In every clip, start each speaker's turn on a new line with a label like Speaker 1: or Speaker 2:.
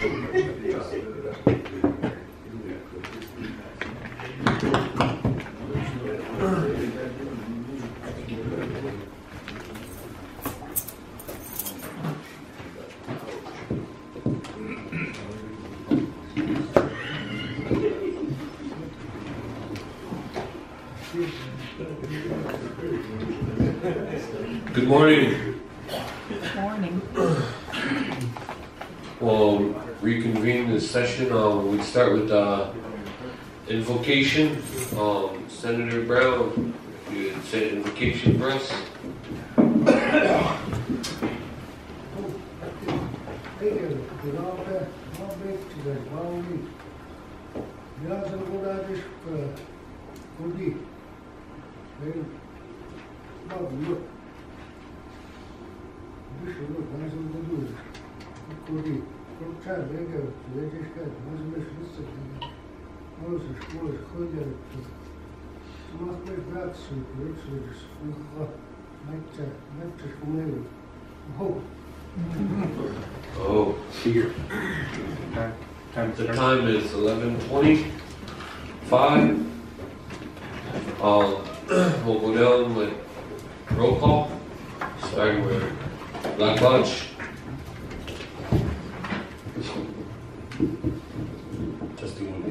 Speaker 1: Good morning.
Speaker 2: Good morning.
Speaker 1: We'll reconvene this session. We'd start with invocation. Senator Brown, if you would say invocation for us. Oh, here. Time is 11:25. We'll go down with roll call, starting with Black Lodge. Testing one.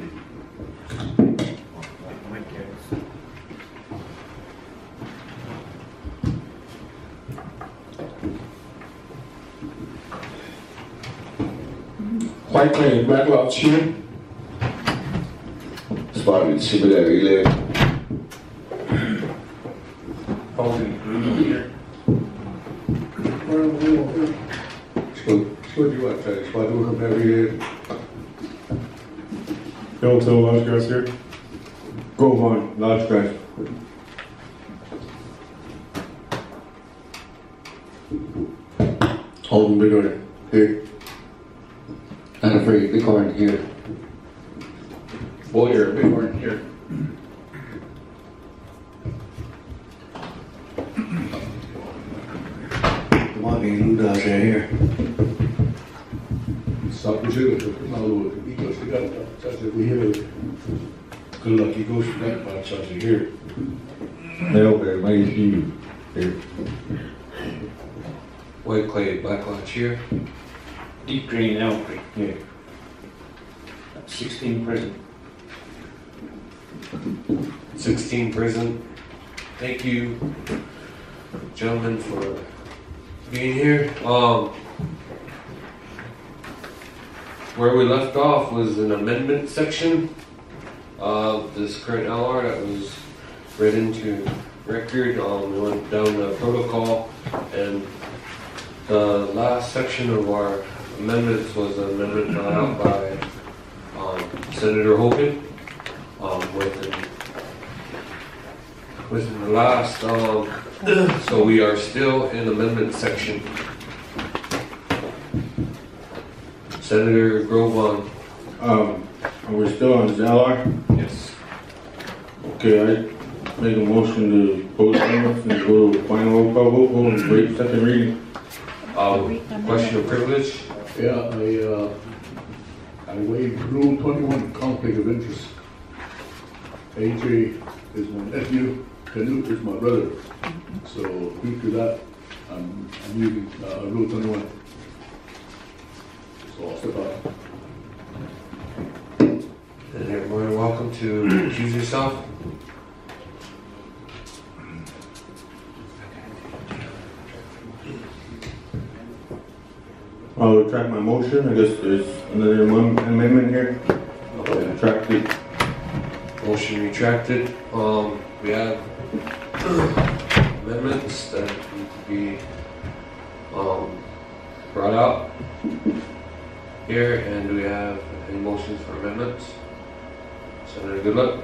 Speaker 3: White Plains Black Lodge here. Spotted Similarity there.
Speaker 1: Holding here.
Speaker 3: What do you want to say? Spot do come every year.
Speaker 4: Hilltail Lodge Grass here.
Speaker 3: Grove on Lodge Grass. Holden Bighorn here. Not afraid, Bighorn here.
Speaker 1: Boyer, Bighorn here.
Speaker 3: Money Ludas here.
Speaker 5: Stop the shooter, now he goes to gun, such as we hear. Good luck, he goes to gun, but such as here.
Speaker 3: They're over there, mighty few here.
Speaker 1: White Clay Black Lodge here.
Speaker 6: Deep green elm tree.
Speaker 3: Yeah.
Speaker 6: 16 present.
Speaker 1: 16 present. Thank you, gentlemen, for being here. Where we left off was an amendment section of this current LR that was read into record. We went down the protocol, and the last section of our amendments was an amendment brought out by Senator Hogan within the last. So we are still in amendment section. Senator Grovon.
Speaker 3: We're still on this LR?
Speaker 1: Yes.
Speaker 3: Okay, I make a motion to post amendments and go to final roll call vote and wait second reading.
Speaker 1: Question of privilege.
Speaker 5: Yeah, I waived Rule 21, conflict of interest. AJ is my nephew, Canute is my brother. So due to that, I'm using Rule 21. So I'll step out.
Speaker 1: And you're more than welcome to accuse yourself.
Speaker 3: I'll retract my motion. I guess there's another amendment here. Okay, retracted.
Speaker 1: Motion retracted. We have amendments that need to be brought out here, and do we have any motions for amendments? Senator Goodluck.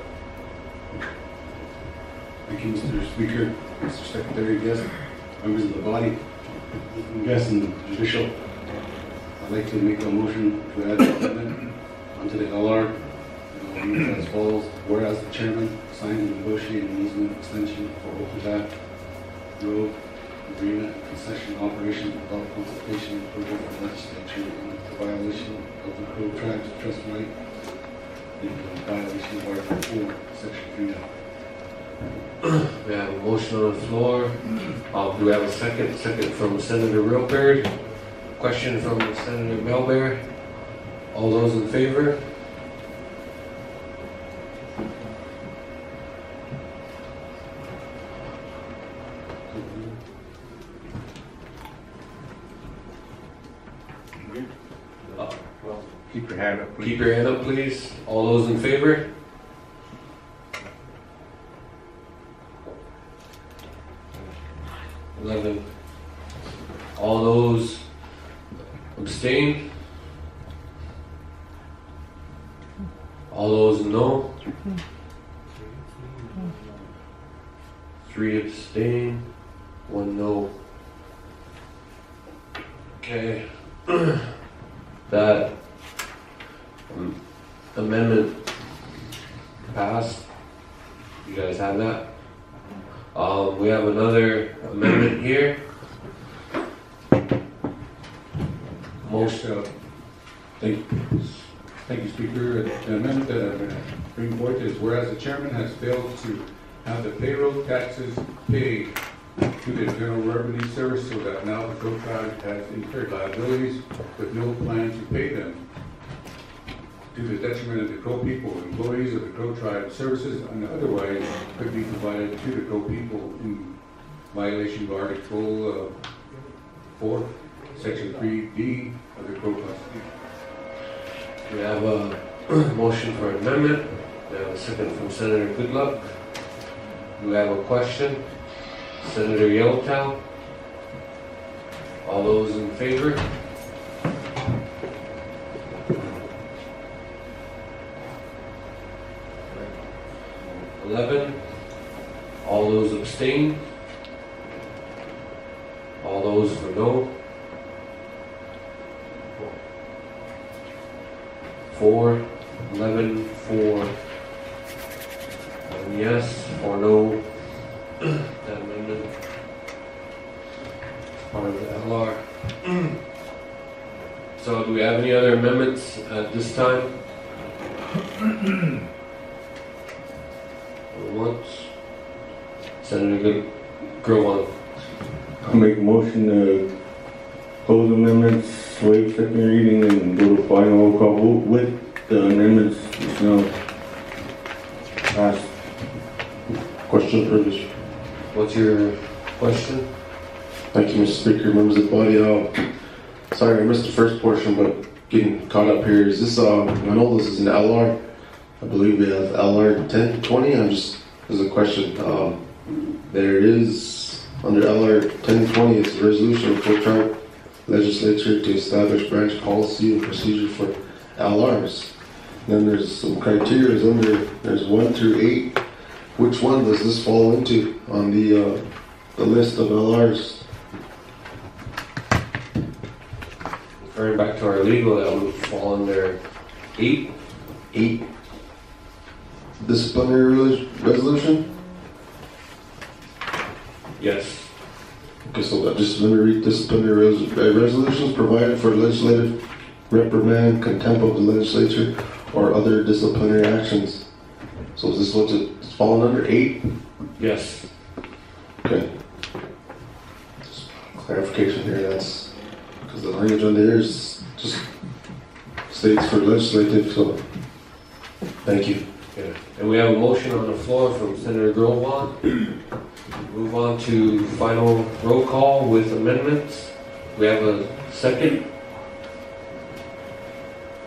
Speaker 5: Thank you, Mr. Speaker, Mr. Secretary, guests, members of the body, guests and judicial. I'd like to make a motion to add an amendment onto the LR as follows. Whereas the chairman signed and negotiated an easement extension for Okagat Road agreement concession operation without consultation and approval from the legislature in violation of of the Crow Tribes Trust Right in violation of Article 4, Section 3 now.
Speaker 1: We have a motion on the floor. Do we have a second? Second from Senator Reelbeard. Question from Senator Melbear. All those in favor?
Speaker 6: Keep your hand up, please.
Speaker 1: Keep your hand up, please. All those in favor? $11. All those abstain? All those no? 3 abstain, 1 no. Okay. That amendment passed. You guys have that? We have another amendment here. Motion.
Speaker 5: Thank you, Speaker. The amendment that I'm going to bring forth is whereas the chairman has failed to have the payroll taxes paid to the General Revenue Service so that now the Crow Tribe has incurred liabilities with no plan to pay them to the detriment of the Crow people. Employees of the Crow Tribe services and otherwise could be provided to the Crow people in violation of Article 4, Section 3D of the Crow Constitution.
Speaker 1: We have a motion for amendment. We have a second from Senator Goodluck. Do we have a question? Senator Yellowtown. All those in favor? $11. All those abstain? All those for no? 4, 11, 4, and yes, or no. That amendment is part of the LR. So do we have any other amendments at this time? Once. Senator Grovan.
Speaker 3: I'll make a motion to close amendments, waive second reading, and go to final roll call vote with the amendments just now passed.
Speaker 7: Question for this.
Speaker 1: What's your question?
Speaker 7: Thank you, Mr. Speaker, members of the body. Sorry, I missed the first portion, but getting caught up here. Is this, I know this is an LR. I believe we have LR 1020. There's a question. There is, under LR 1020, it's a resolution of Crow Tribe Legislature to establish branch policy and procedure for LRs. Then there's some criteria there's 1 through 8. Which one does this fall into on the list of LRs?
Speaker 1: Referring back to our legal, that would fall under 8.
Speaker 7: 8. Disciplinary resolution?
Speaker 1: Yes.
Speaker 7: Okay, so just let me read disciplinary resolutions provided for legislative reprimand, contempt of the legislature, or other disciplinary actions. So is this what it's falling under? 8?
Speaker 1: Yes.
Speaker 7: Okay. Just clarification here, that's because the language under here is just states for legislative, so thank you.
Speaker 1: Okay. And we have a motion on the floor from Senator Grovan. Move on to final roll call with amendments. We have a second.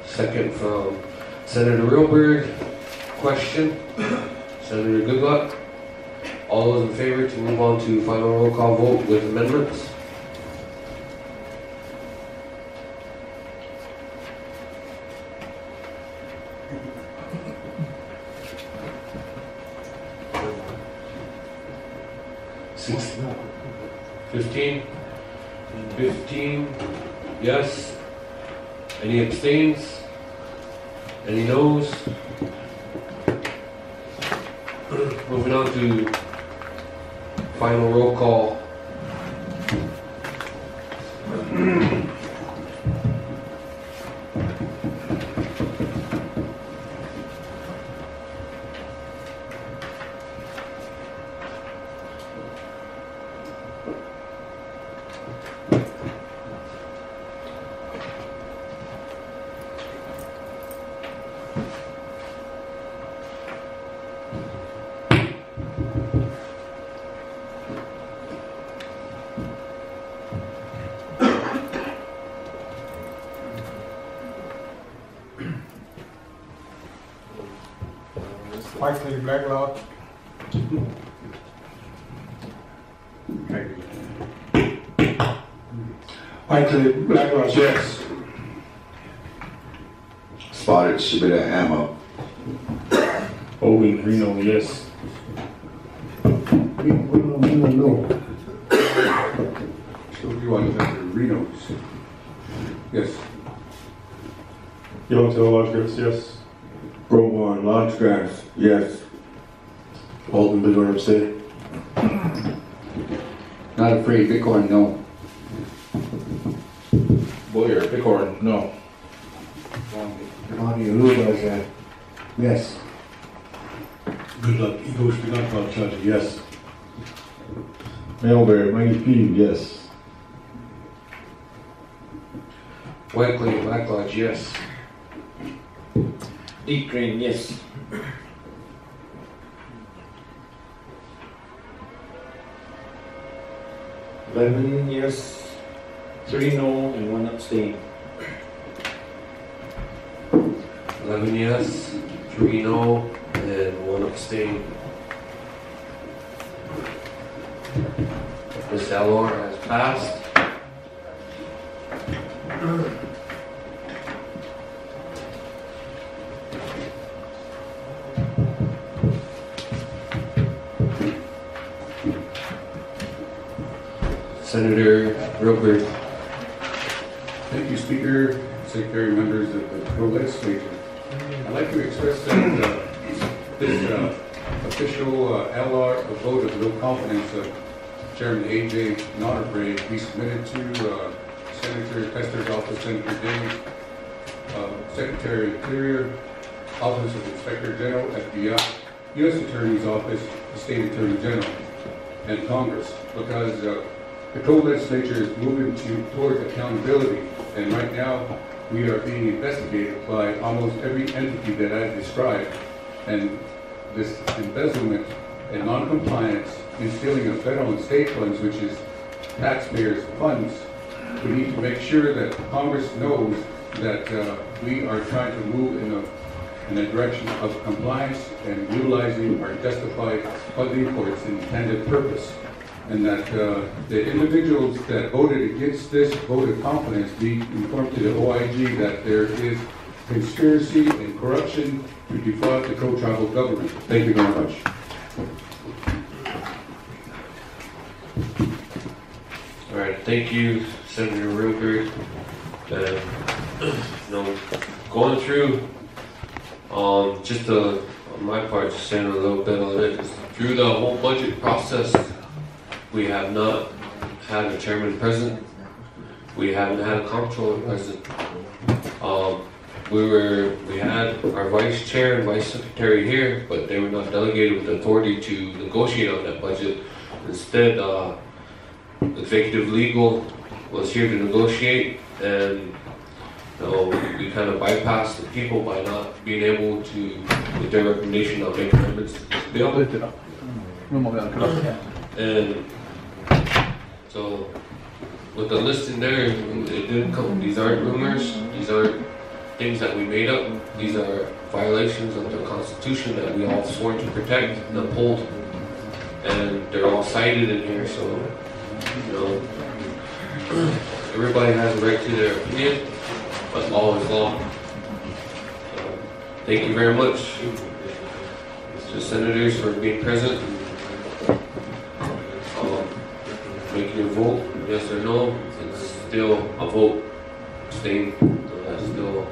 Speaker 1: Second from Senator Reelbeard. Question. Senator Goodluck. All those in favor to move on to final roll call vote with amendments? Six. 15? 15, yes. Any abstains? Any noes? Moving on to final roll call.
Speaker 8: Whiteley Blacklaw. Whiteley Blacklaw, yes.
Speaker 9: Spotted Shibita Ammo.
Speaker 4: Alvin Reno, yes.
Speaker 5: No. So you want Reno's? Yes.
Speaker 4: Yellowtail Lodgegrass, yes.
Speaker 3: Browan, Lodgegrass, yes.
Speaker 7: Alden Bighorn abstain.
Speaker 9: Not afraid, Bitcoin, no.
Speaker 10: Boyer, Bighorn, no.
Speaker 8: Bonnie Lula, yes.
Speaker 5: Good luck. Eagles, good luck, Bob Judge, yes.
Speaker 3: Melbear, Mikey P, yes.
Speaker 1: Whiteley, Black Lodge, yes.
Speaker 6: Deep Green, yes. Eleven yes, 3 no, and 1 abstain.
Speaker 1: 11 yes, 3 no, and 1 abstain. This LR has passed. Senator Robert.
Speaker 5: Thank you, Speaker, Secretary, members of the legislature. I'd like to express that this official LR, a vote of no confidence of Chairman A.J. Notterbrae, be submitted to Senator Pester's office, Senator Davis, Secretary Interior, Office of Inspector General, FBI, U.S. Attorney's Office, the State Attorney General, and Congress, because the co-legislature is moving towards accountability, and right now we are being investigated by almost every entity that I've described, and this embezzlement and non-compliance in stealing of federal and state funds, which is taxpayers' funds. We need to make sure that Congress knows that we are trying to move in a direction of compliance and utilizing our justified funding for its intended purpose. And that the individuals that voted against this vote of confidence be informed to the OIG that there is conspiracy and corruption to defraud the co-tribal government. Thank you very much.
Speaker 1: All right, thank you, Senator Ruger. Going through, just on my part, just saying a little bit on it. Through the whole budget process, we have not had a chairman present. We haven't had a comptroller present. We had our vice chair and vice secretary here, but they were not delegated with authority to negotiate on that budget. Instead, executive legal was here to negotiate, and we kind of bypassed the people by not being able to, with their recommendation, not make amendments to this bill. And so, with the list in there, it didn't come. These aren't rumors. These aren't things that we made up. These are violations of the Constitution that we all sworn to protect and uphold. And they're all cited in here, so, everybody has a right to their opinion, but law is law. So, thank you very much to senators for being present. Making your vote, yes or no, it's still a vote. Staying, that's still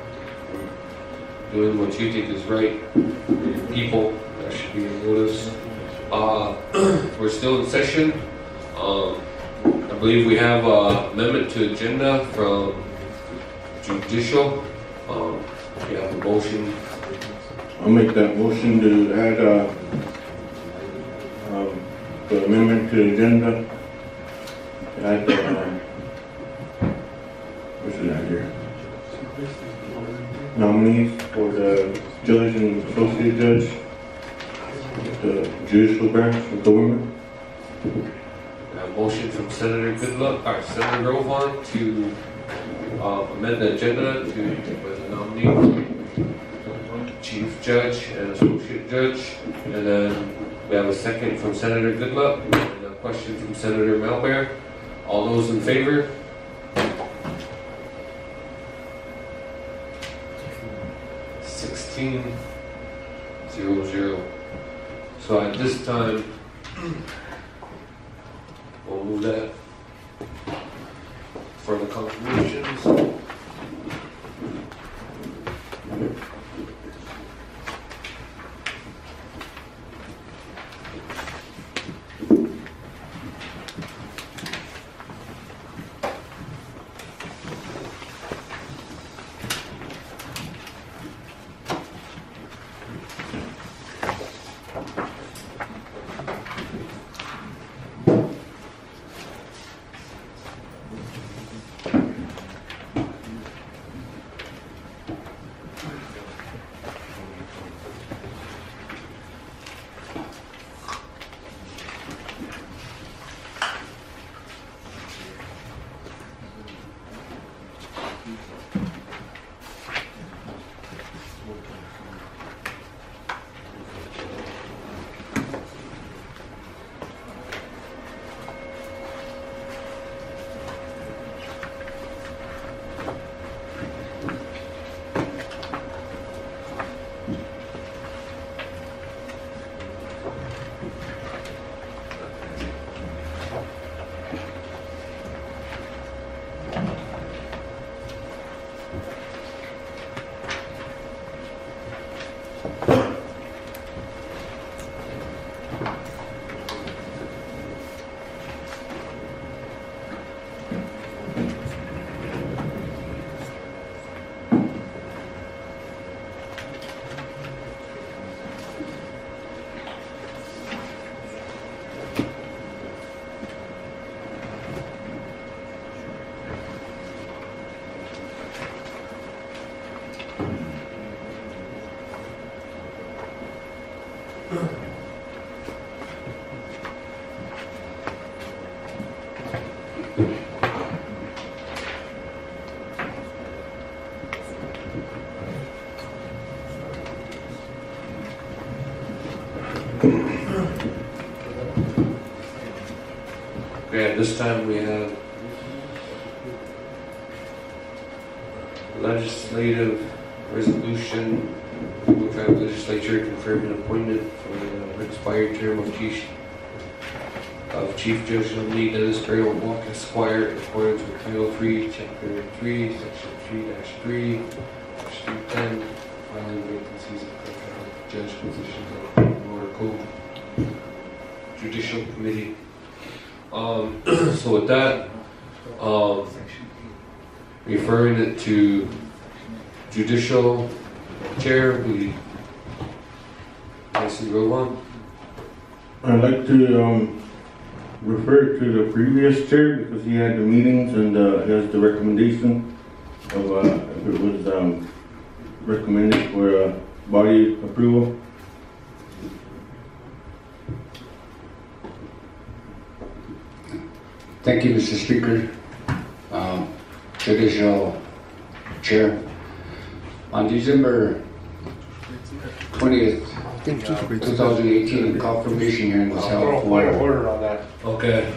Speaker 1: doing what you think is right for your people. That should be your notice. We're still in session. I believe we have an amendment to agenda from judicial. We have a motion.
Speaker 3: I'll make that motion to add the amendment to agenda. Add what's it out here? Nominees for the judge and associate judge, the judicial branch of government.
Speaker 1: A motion from Senator Goodluck, or Senator Grovan, to amend the agenda to with the nominee, Chief Judge. judge and associate judge. And then we have a second from Senator Goodluck and a question from Senator Malbear. All those in favor? $16-0. So at this time, we'll move that for the confirmations. Okay, at this time we have legislative resolution, which our legislature confirmed and appointed for the expired term of Chief Judge Nominee Dennis Gray Walk Esquire in accordance with Title 3, Chapter 3, Section 3-3, Section 310, filing vacancies of judge positions of the Florida Code Judicial Committee. So with that, referring it to Judicial Chair, we Tyson Rowan.
Speaker 3: I'd like to refer to the previous chair because he had the meetings and has the recommendation of if it was recommended for body approval.
Speaker 9: Thank you, Mr. Speaker. Judicial Chair. On December 20th, 2018, a confirmation hearing was held
Speaker 5: Point of
Speaker 9: for...
Speaker 5: order on that.
Speaker 1: Okay,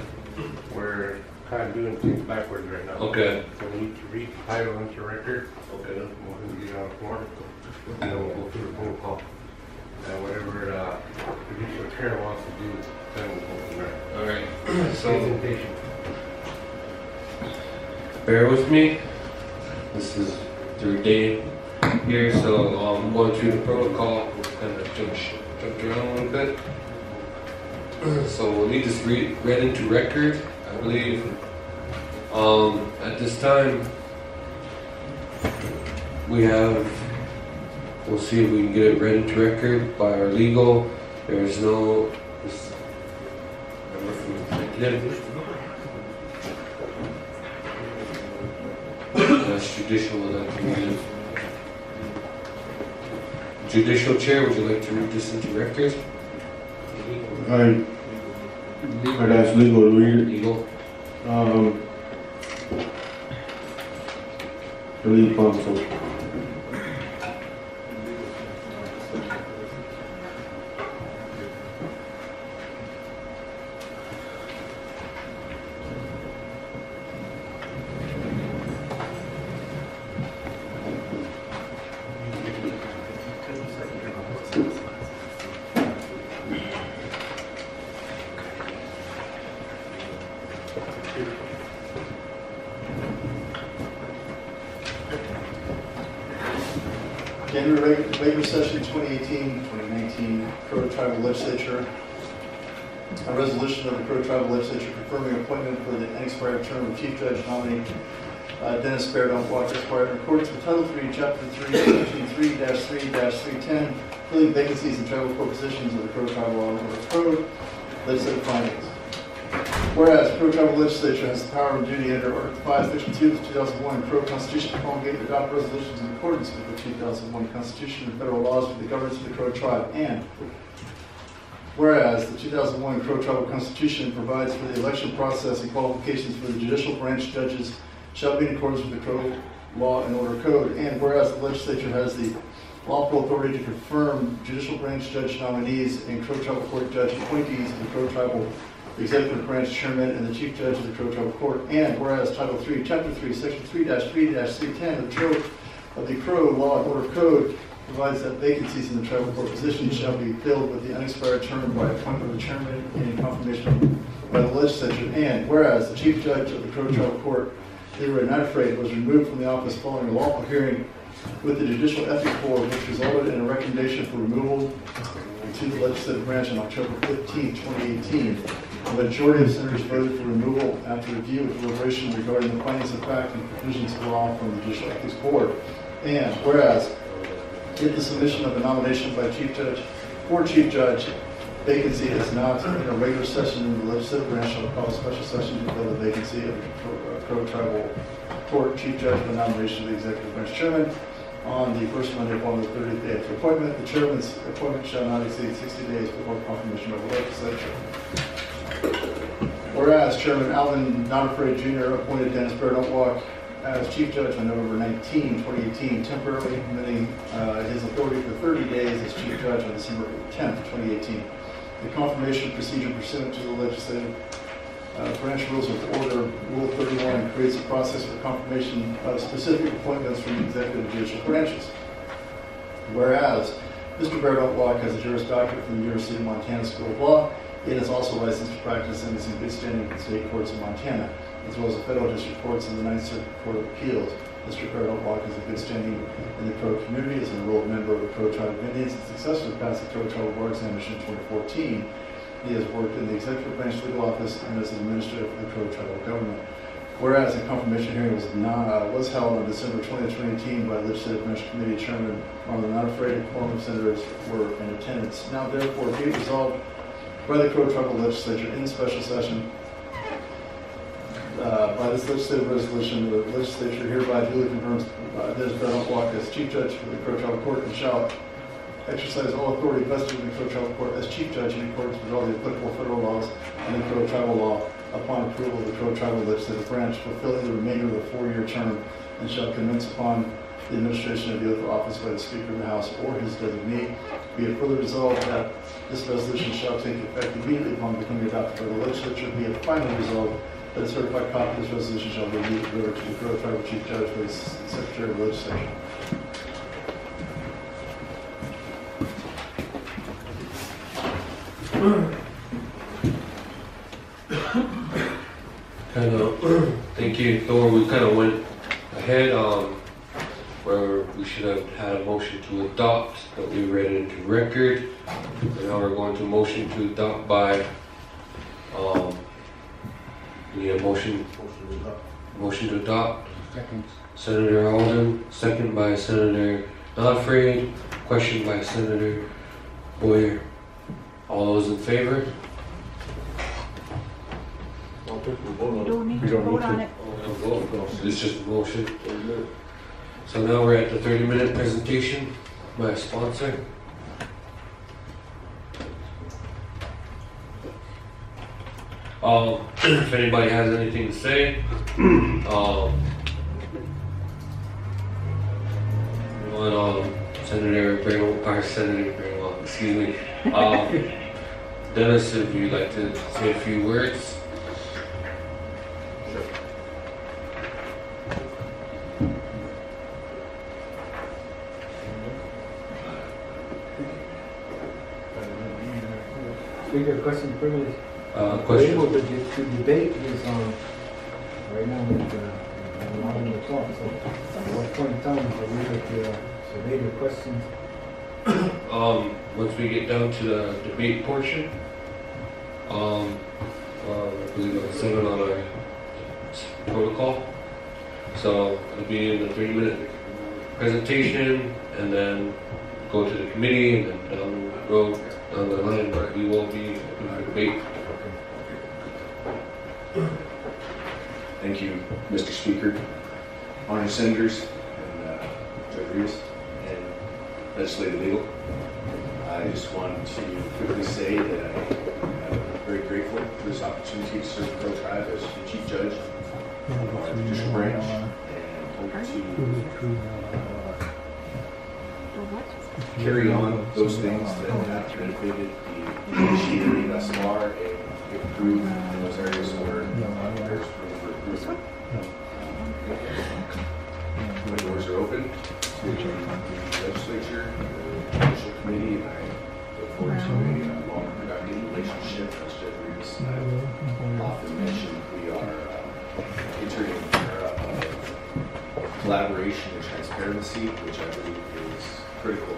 Speaker 5: We're kind of doing things backwards right now.
Speaker 1: okay,
Speaker 5: So we need to read the title into record.
Speaker 1: okay.
Speaker 5: We'll get it on the floor. And then we'll go through the phone call. And whatever the judicial chair wants to do, then we'll go from there.
Speaker 1: Alright, so
Speaker 5: Presentation.
Speaker 1: bear with me. This is third day here, so I'm going through the protocol. We'll kind of jumped around a little bit. So we'll need this read into record, I believe. At this time, we have, we'll see if we can get it read into record by our legal. There's no, this member from executive. That's judicial elected. Judicial Chair, would you like to read this into record?
Speaker 3: I'd ask legal to read it.
Speaker 1: Legal.
Speaker 3: The lead counsel.
Speaker 11: January regular session 2018-2019 Crow Tribal Legislature. A resolution of the Crow Tribal Legislature confirming appointment for the unexpired term of Chief Judge nominee Dennis Baird on Walker Esquire in accordance with Title 3, Chapter 3, Section 3-3-310, filling vacancies in tribal court positions of the Crow Tribal Law and Order Code. Legislative findings. Whereas the Crow Tribal Legislature has the power and duty under Article 5, Section 2 of the 2001 Crow Constitution to promulgate and adopt resolutions in accordance with the 2001 Constitution and federal laws for the governance of the Crow Tribe. And whereas the 2001 Crow Tribal Constitution provides for the election process and qualifications for the judicial branch judges shall be in accordance with the Crow Law and Order Code. And whereas the legislature has the lawful authority to confirm judicial branch judge nominees and Crow Tribal Court judge appointees of the Crow Tribal Executive Branch Chairman and the Chief Judge of the Crow Tribal Court. And whereas Title 3, Chapter 3, Section 3-3-310 of the Crow Law and Order Code provides that vacancies in the tribal court positions shall be filled with the unexpired term by appointment of the Chairman and in confirmation by the legislature. And whereas the Chief Judge of the Crow Tribal Court, Leroy Nightfreight, was removed from the office following a lawful hearing with the Judicial Ethics Board, which resulted in a recommendation for removal to the legislative branch on October 15, 2018. The majority of senators voted for removal after review and deliberation regarding the findings of fact and provisions of law from the Judicial Ethics Board. And whereas, if the submission of a nomination by Chief Judge or Chief Judge vacancy is not in a regular session in the legislative branch, shall call a special session to fill the vacancy of the Crow Tribal Court Chief Judge for nomination of the Executive Branch Chairman on the first Monday following the 30th day after appointment. The Chairman's appointment shall not exceed 60 days before confirmation by the legislature. Whereas Chairman Alvin Nonafraid Jr. appointed Dennis Baird as Chief Judge on November 19, 2018, temporarily limiting his authority for 30 days as Chief Judge on December 10, 2018. The confirmation procedure pursuant to the legislative branch rules of order, Rule 31, creates a process for confirmation of specific appointments from the executive and judicial branches. Whereas Mr. Baird has a Juris Doctorate from the University of Montana School of Law. It is also licensed to practice and is in good standing with the state courts in Montana, as well as the federal district courts and the Ninth Circuit Court of Appeals. Mr. Baird is in good standing in the Crow community as an enrolled member of the Crow Tribe of Indians and successfully passed the Crow Tribal Bar Examination in 2014. He has worked in the executive branch legal office and as an administrator for the Crow Tribal government. Whereas a confirmation hearing was held on December 20, 2018 by Legislative Branch Committee Chairman Marlon Nonafraid, a quorum of senators were in attendance. Now therefore be it resolved by the Crow Tribal Legislature in special session by this legislative resolution, the legislature hereby duly confirms Dennis Baird as Chief Judge for the Crow Tribal Court and shall exercise all authority vested in the Crow Tribal Court as Chief Judge in accordance with all the applicable federal laws and the Crow Tribal Law upon approval of the Crow Tribal Legislative Branch, fulfilling the remainder of the 4-year term, and shall commence upon the administration of the oath of office by the Speaker of the House or his designee. Be it further resolved that this resolution shall take effect immediately upon becoming adopted by the legislature. Be it finally resolved that a certified copy of this resolution shall be delivered to the Crow Tribal Chief Judge by the Secretary of the Legislature.
Speaker 1: Thank you, Thor. We kind of went ahead where we should have had a motion to adopt that we read into record. And now we're going to motion to adopt by we need a motion to adopt.
Speaker 9: Second.
Speaker 1: Senator Alden, second by Senator Nonafraid, question by Senator Boyer. All those in favor?
Speaker 2: You don't need to vote on it.
Speaker 1: It's just a motion. So now we're at the 30-minute presentation by a sponsor. If anybody has anything to say, Senator Bramwell, excuse me. Dennis, if you'd like to say a few words.
Speaker 8: Speaker, question privilege.
Speaker 1: Question.
Speaker 8: We're able to debate this right now with on the clock. So at what point in time are we able to debate the questions?
Speaker 1: Once we get down to the debate portion, I believe it's 7 on our protocol. So it'll be in the 3-minute presentation, and then go to the committee, and then down the road, down the line, but we will be open for debate.
Speaker 12: Thank you, Mr. Speaker, Honored Senators, and Judge REEVIS, and Legislative Legal. I just want to quickly say that I'm very grateful for this opportunity to serve the Crow Tribe as the Chief Judge of our judicial branch, and hope to carry on those things that have benefited the judiciary thus far and improve in those areas where there's room for improvement. The doors are open to the legislature, the judicial committee, and I look forward to a long, productive relationship. As Judge REEVIS and I often mentioned, we are entering an era of collaboration and transparency, which I believe is critical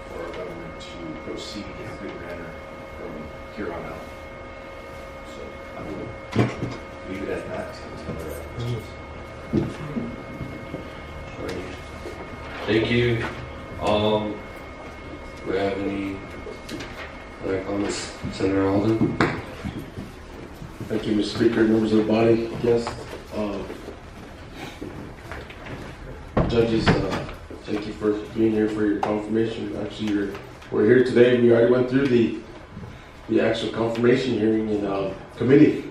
Speaker 12: for our government to proceed in a good manner from here on out. So I will leave it at that until there are questions.
Speaker 1: Thank you. Do we have any other comments? Senator Alvin?
Speaker 7: Thank you, Mr. Speaker, members of the body, guests. Judges, thank you for being here for your confirmation. Actually, we're here today. We already went through the actual confirmation hearing in committee.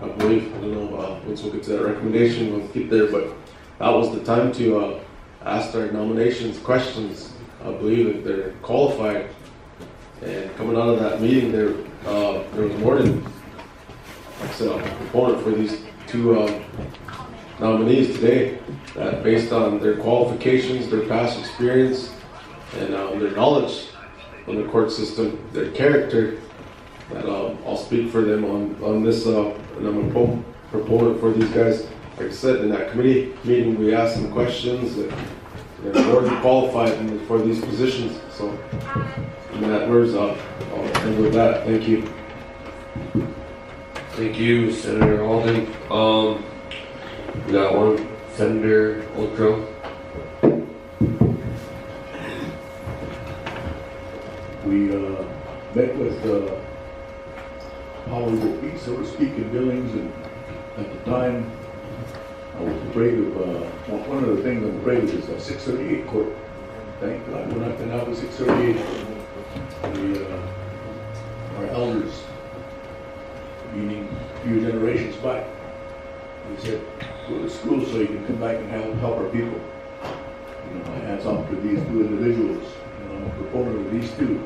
Speaker 7: I believe, I don't know, once we'll get to that recommendation, we'll get there, but that was the time to ask our nominations questions. I believe that they're qualified. And coming out of that meeting, there was more than, like I said, a proponent for these two nominees today, that based on their qualifications, their past experience, and their knowledge in the court system, their character, that I'll speak for them on this, and I'm a proponent for these guys. Like I said, in that committee meeting, we asked them questions that they're more than qualified for these positions. So, in that words, I'll end with that. Thank you.
Speaker 1: Thank you, Senator Alden. We got one, Senator Oldcrow.
Speaker 13: We met with powers that be, so to speak, in Billings, and at the time, I was afraid of, one of the things I'm afraid of is a 638 court. Thank God we're not going to have a 638. Our elders, meaning a few generations back, they said, go to school so you can come back and help our people. You know, my hats off to these two individuals. You know, I'm a proponent of these two.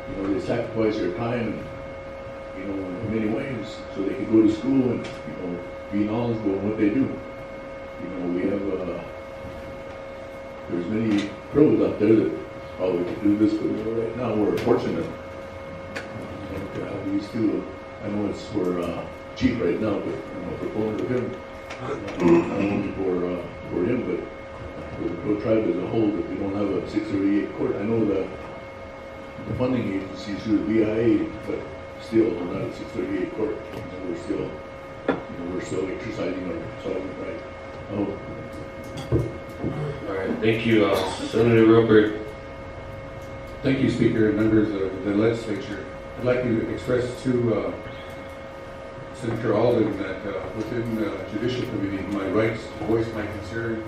Speaker 13: You know, they sacrifice their time, you know, in many ways, so they can go to school and, you know, be knowledgeable in what they do. You know, we have, there's many pros out there that probably could do this, but right now we're fortunate to have these two. I know it's for cheap right now, but I'm a proponent of him. Not only for him, but for the Crow Tribe as a whole, that we don't have a 638 court. I know the funding agencies through the BIA, but still, we're not a 638 court. You know, we're still exercising our sovereign right.
Speaker 1: All right, thank you, Senator Roper.
Speaker 14: Thank you, Speaker and members of the legislature. I'd like to express to Senator Alden that within the Judicial Committee, my rights to voice my concern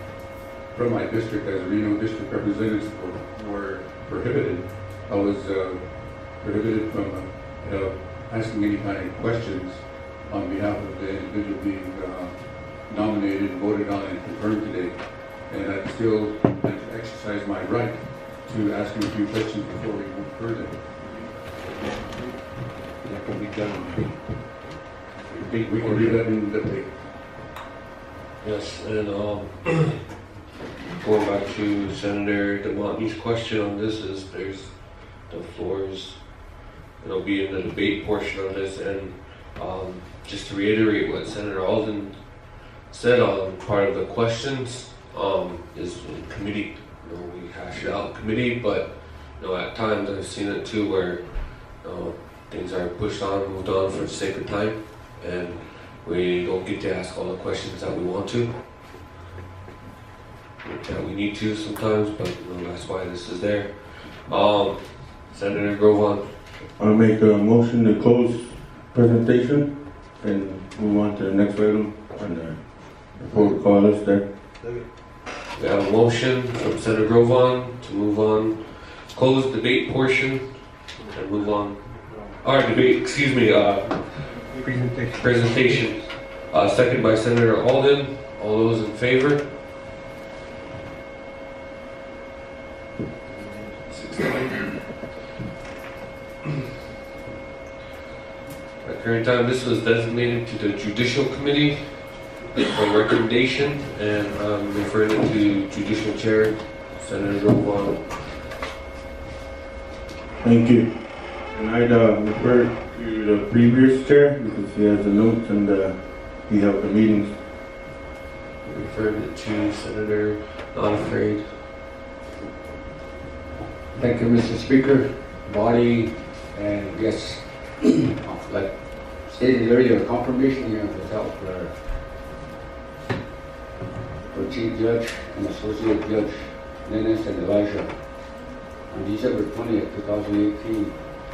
Speaker 14: from my district as a Reno District Representative were prohibited. I was prohibited from asking any kind of questions on behalf of the individual being nominated, voted on, and confirmed today. And I'd still like to exercise my right to ask him a few questions before we move further. That can be done in debate. We can do that in debate.
Speaker 1: Yes, and going back to Senator DeMonte's question on this is there's the floors. It'll be in the debate portion of this, and just to reiterate what Senator Alden said on part of the questions is in committee. You know, we hash it out in committee, but you know, at times I've seen it too where things are pushed on, moved on for the sake of time, and we don't get to ask all the questions that we want to, that we need to sometimes, but you know, that's why this is there. Senator Grovan.
Speaker 3: I'll make a motion to close presentation and move on to the next item on the protocol list there.
Speaker 1: We have a motion from Senator Grovan to move on, close debate portion and move on. Debate, excuse me, presentation. Second by Senator Alden. All those in favor? 16. At current time, this was designated to the Judicial Committee for recommendation, and I'm referring it to Judicial Chair, Senator Grovan.
Speaker 3: Thank you. And I'd refer to the previous chair because he has the notes and he held the meetings.
Speaker 1: Referred it to Senator Not Afraid.
Speaker 9: Thank you, Mr. Speaker, body, and yes, like stated earlier, confirmation hearing was held for Chief Judge and Associate Judge Dennis and Elijah on December 20th, 2018.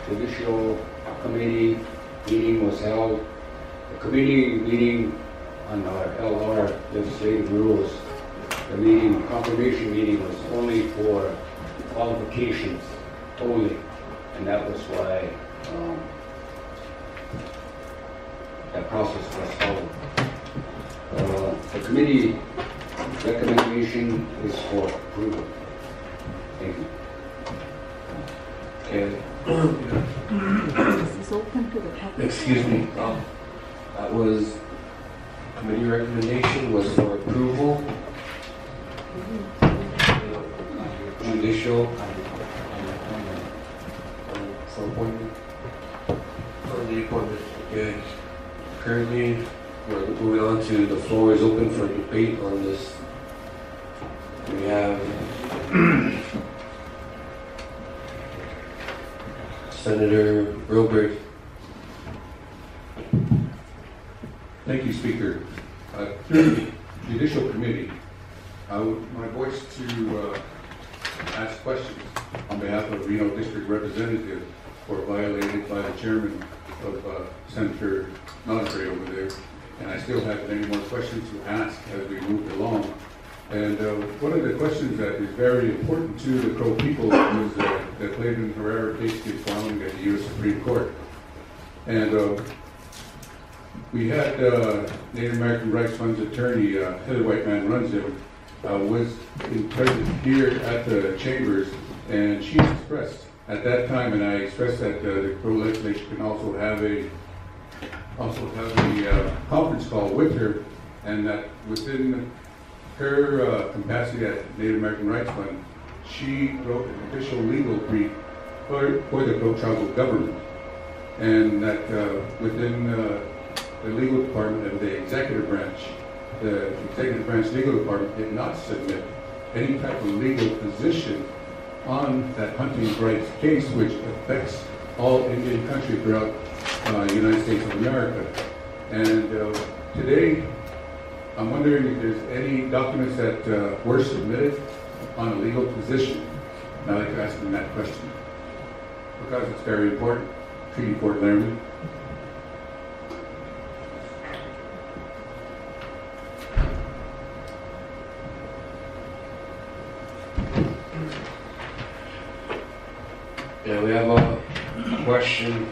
Speaker 9: Judicial Committee meeting was held. The committee meeting on our LR legislative rules, the meeting, confirmation meeting was only for qualifications only, and that was why that process was followed. The committee recommendation is for approval. Thank you.
Speaker 1: Okay.
Speaker 2: This is open to the public.
Speaker 1: Excuse me. That was committee recommendation was for approval. Judicial for appointment. For the appointment. Okay. Currently, we're moving on to the floor is open for debate on this. We have Senator Robert.
Speaker 14: Thank you, Speaker. Through the Judicial Committee, my voice to ask questions on behalf of Reno District Representative for violated by the chairman of Senator Not-Afraid over there. And I still have many more questions to ask as we move along. And one of the questions that is very important to the Crow people is the Clayton Herrera case is following at the U.S. Supreme Court. And we had Native American Rights Fund's attorney, Heather Whiteman runs him, was present here at the chambers, and she expressed at that time, and I expressed that the Crow legislature can also have a conference call with her, and that within her capacity at Native American Rights Fund, she wrote an official legal brief for the Crow tribal government, and that within the legal department of the executive branch legal department did not submit any type of legal position on that hunting rights case, which affects all Indian country throughout the United States of America. And today, I'm wondering if there's any documents that were submitted on a legal position. And I'd like to ask them that question because it's very important. Treaty Fort Laramie.
Speaker 1: Yeah, we have a question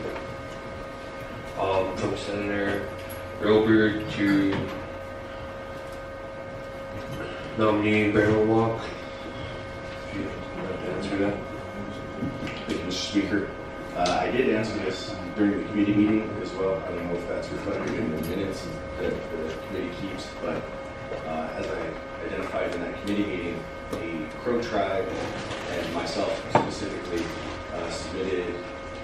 Speaker 1: from Senator Robert to nominee Barrel Walk.
Speaker 12: like to answer that. Thank you, Mr. Speaker. I did answer this during the committee meeting as well. I don't know if that's reflected in the minutes that the committee keeps, but as I identified in that committee meeting, the Crow tribe and myself specifically submitted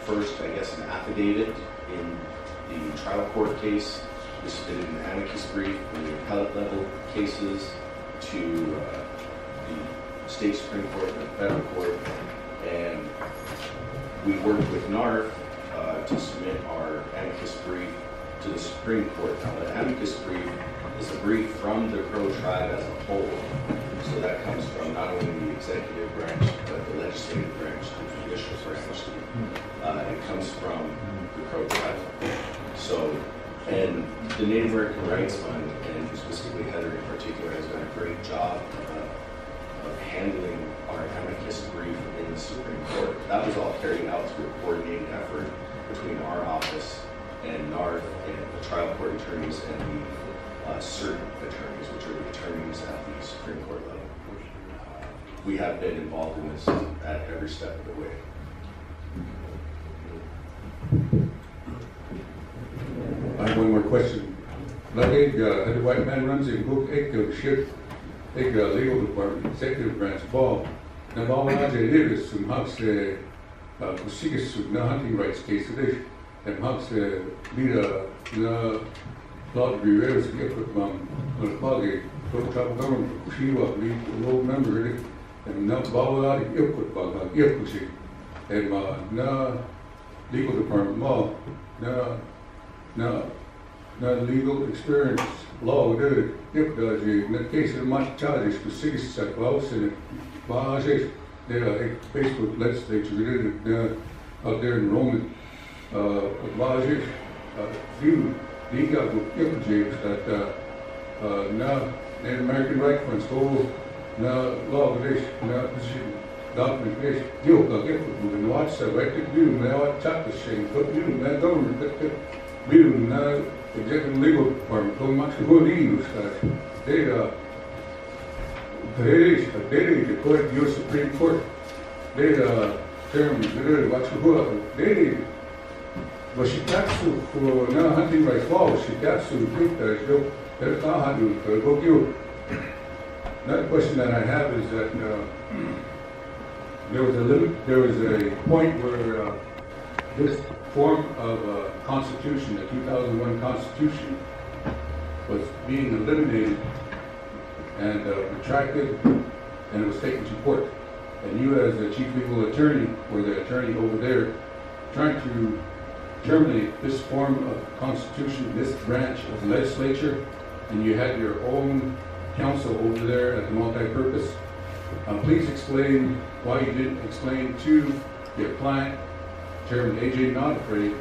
Speaker 12: first, I guess, an affidavit in the trial court case. We submitted an amicus brief in the appellate level cases to the state Supreme Court and the federal court, and we worked with NARF to submit our amicus brief to the Supreme Court. Now, the amicus brief is a brief from the Crow tribe as a whole. So that comes from not only the executive branch, but the legislative branch, the judicial branch. It comes from the Crow tribe. So, and the Native American Rights Fund, and specifically Heather in particular, has done a great job of handling our amicus brief in the Supreme Court. That was all carried out through a coordinated effort between our office and NARF and the trial court attorneys and the cert attorneys, which are the attorneys at the Supreme Court level. We have been involved in this at every step of the way.
Speaker 14: I have one more question. The white man runs in book ship, legal department, executive branch, ball. Na ball na lives some hugs kusigas na hunting rights case today. And hugs leader na Lord Rivera's gift with Pagi, Tribal Government, Kushiwa, lead low member, and na ball na gift bag, gift kusi. And na legal department law, na legal experience law did if in the case of my charges for 6 hours and Bahamas, there are Facebook legislature out there in Roman Bahamas, few legal James that now Native American Right Funds go now law now documentation deal got it and watch the right to do now chat the same but you now government that we do now executive legal department so much who needs that data the court US Supreme Court data terms watch who they but she taps for now hunting rights law she taps to think that there's not how to go you. Another question that I have is that there was a point where this form of Constitution, the 2001 Constitution, was being eliminated and retracted, and it was taken to court. And you, as the chief legal attorney, or the attorney over there, trying to terminate this form of Constitution, this branch of the legislature, and you had your own counsel over there at the multi-purpose. Please explain why you didn't explain to your client, Chairman A.J. Nodfrey,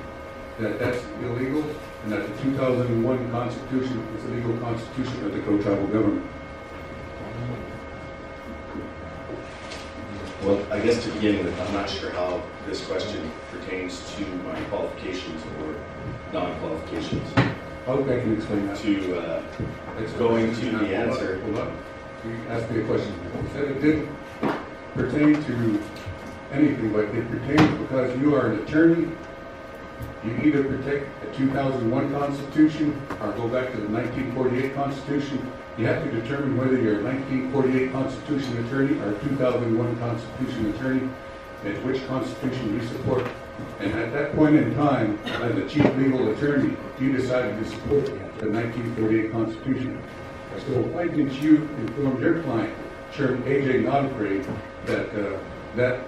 Speaker 14: that that's illegal and that the 2001 Constitution is the legal constitution of the Crow tribal government.
Speaker 12: Well, I guess to begin with, I'm not sure how this question pertains to my qualifications or non-qualifications.
Speaker 14: Okay, I can explain that.
Speaker 12: It's going to the answer.
Speaker 14: Hold on. You asked me a question. You said it didn't pertain to anything, but it pertains because you are an attorney. You either protect the 2001 Constitution or go back to the 1948 Constitution. You have to determine whether you're a 1948 Constitution attorney or a 2001 Constitution attorney and which Constitution you support. And at that point in time, as a chief legal attorney, you decided to support the 1948 Constitution. So why didn't you inform your client, Chairman A.J. Nodfrey, that that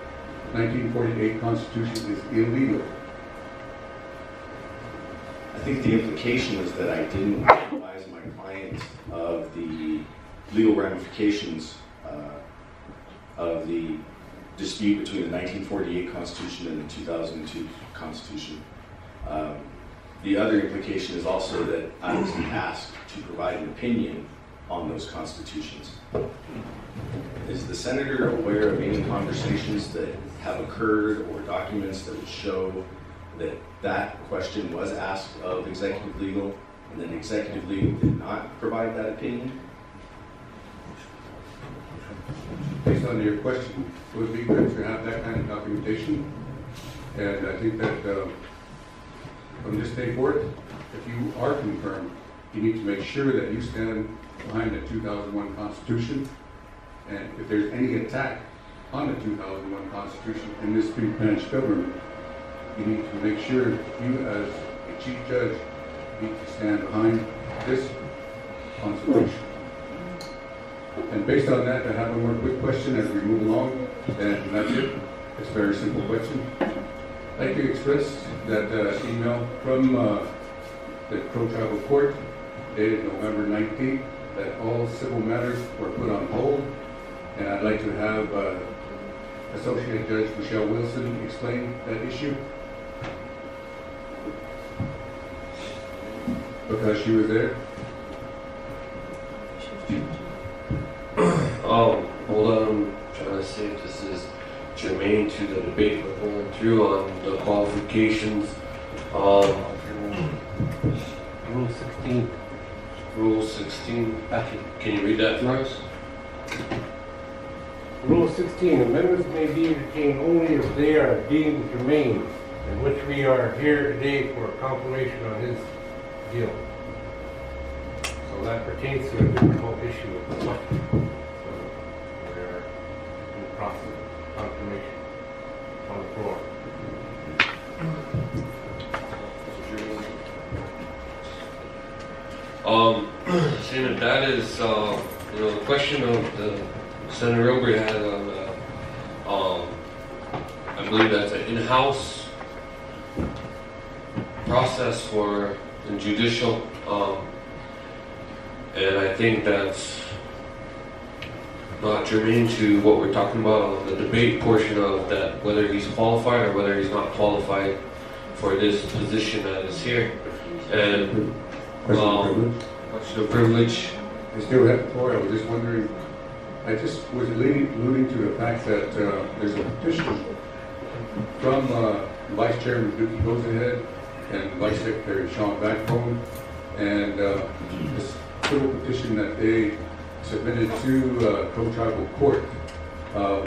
Speaker 14: 1948 Constitution is illegal?
Speaker 12: I think the implication is that I didn't advise my client of the legal ramifications of the dispute between the 1948 Constitution and the 2002 Constitution. The other implication is also that I was asked to provide an opinion on those constitutions. Is the senator aware of any conversations that have occurred or documents that would show that that question was asked of executive legal and then executive legal did not provide that opinion?
Speaker 14: based on your question, it would be good to have that kind of documentation. And I think that from this day forward, if you are confirmed, you need to make sure that you stand behind the 2001 Constitution. And if there's any attack on the 2001 Constitution in this free branch government, you need to make sure you as a chief judge need to stand behind this Constitution. And based on that, I have one more quick question as we move along, and that's it. It's a very simple question. I'd like to express that email from the Crow Tribal Court dated November 19th, that all civil matters were put on hold, and I'd like to have Associate Judge Michelle Wilson explain that issue, because she was there.
Speaker 1: Hold on, I'm trying to see if this is germane to the debate we're going through on the qualifications. Rule 16. Rule 16. Can you read that for us?
Speaker 15: Rule 16, amendments may be retained only if they are deemed germane, in which we are here today for confirmation on his deal. So that pertains to a difficult issue of the question. So we are in the process of confirmation on the floor.
Speaker 1: Seeing that is, the question of the Senator Ilbert had on, I believe that's an in-house process for the judicial, and I think that's not germane to what we're talking about on the debate portion of that, whether he's qualified or whether he's not qualified for this position that is here. And question of privilege.
Speaker 14: I still have the floor. I was just wondering, I just was alluding to the fact that there's a petition from Vice Chairman Dookie Goes Ahead and Vice Secretary Sean Backbone, and this civil petition that they submitted to Crow Tribal Court,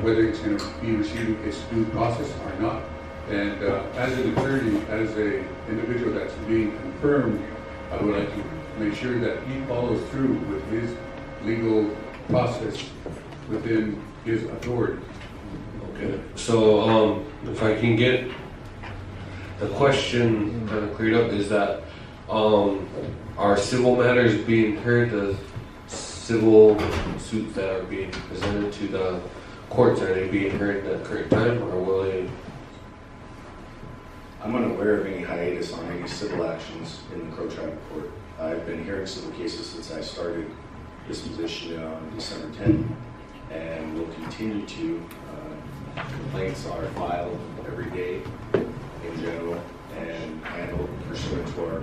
Speaker 14: whether it's going to be receiving its due process or not. And as an attorney, as an individual that's being confirmed, I would like to make sure that he follows through with his legal process within his authority.
Speaker 1: Okay, so if I can get the question kind of cleared up, is that are civil matters being heard, the civil suits that are being presented to the courts, are they being heard at the current time, or will they?
Speaker 12: I'm unaware of any hiatus on any civil actions in the Crow Tribal Court. I've been hearing civil cases since I started this position on December 10th, and will continue to. Complaints are filed every day in general and handled pursuant to our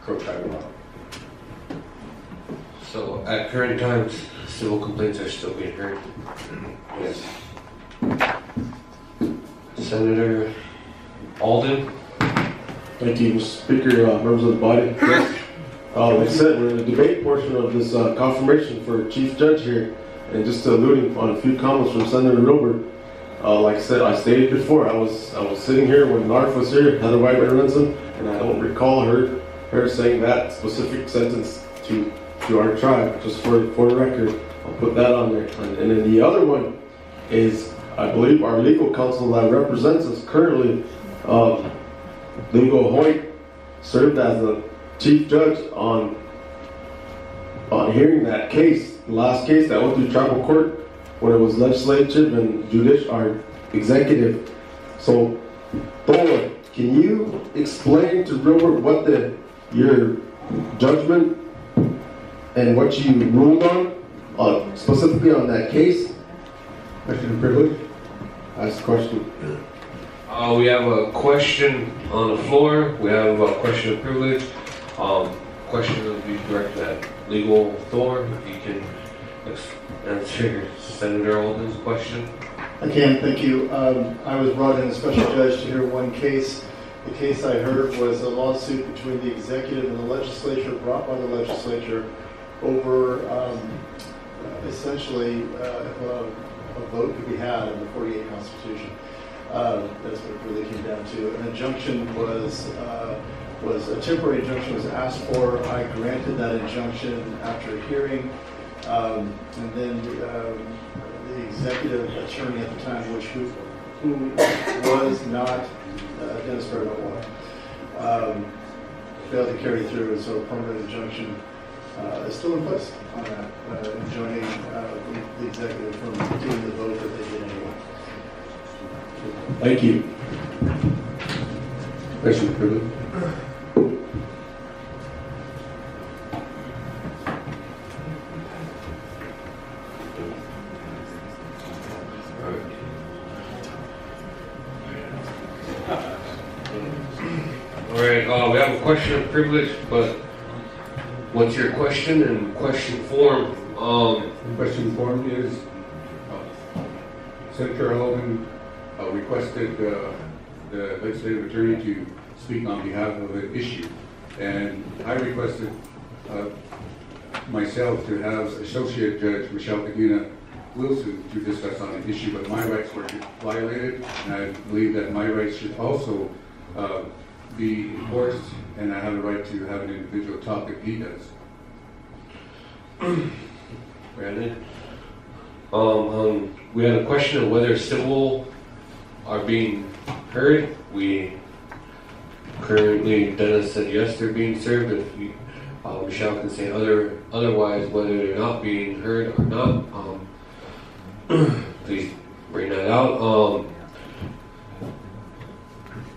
Speaker 12: Crow Tribal law.
Speaker 1: So at current times, civil complaints are still being heard?
Speaker 12: Yes.
Speaker 1: Senator Alden?
Speaker 7: Thank you, Mr. Speaker, members of the body. Like I said, we're in the debate portion of this confirmation for Chief Judge here, and just alluding on a few comments from Senator Wilbert. Like I said, I stated before, I was sitting here when Narf was here, Heather Whiteman Renson, and I don't recall her saying that specific sentence to our tribe. Just for the record, I'll put that on there. And then the other one is, I believe our legal counsel that represents us currently, Lingo Hoyt, served as the chief judge on hearing that case, the last case that went through tribal court when it was legislative and judicial or executive. So, Thor, can you explain to Wilbert what your judgment and what you ruled on, specifically on that case?
Speaker 14: Question of privilege?
Speaker 7: Ask the question.
Speaker 1: We have a question on the floor. We have a question of privilege. Question will be directed at Legal Thor. If you can answer Senator Alden's question.
Speaker 11: I can, thank you. I was brought in as special judge to hear one case. The case I heard was a lawsuit between the executive and the legislature, brought by the legislature, over essentially if a a vote could be had in the 48 Constitution. That's what it really came down to. An injunction was a temporary injunction was asked for. I granted that injunction after hearing, and then the executive attorney at the time, who was not Dennis Fairbanks, failed to carry through, and so a permanent injunction is still in place on that, enjoining the executive from doing the vote that they did anyway.
Speaker 14: Thank you. Question, privilege.
Speaker 1: All right, we have a question of privilege, but what's your question and question form?
Speaker 14: Question form is Senator Alvin requested the legislative attorney to speak on behalf of an issue, and I requested myself to have Associate Judge Michelle Pagina Wilson to discuss on an issue, but my rights were violated, and I believe that my rights should also be enforced, and I have a right to have an individual talk if he does.
Speaker 1: Brandon? We had a question of whether civil are being heard. We currently, Dennis said yes, they're being served. If we, Michelle can say otherwise, whether they're not being heard or not, please bring that out.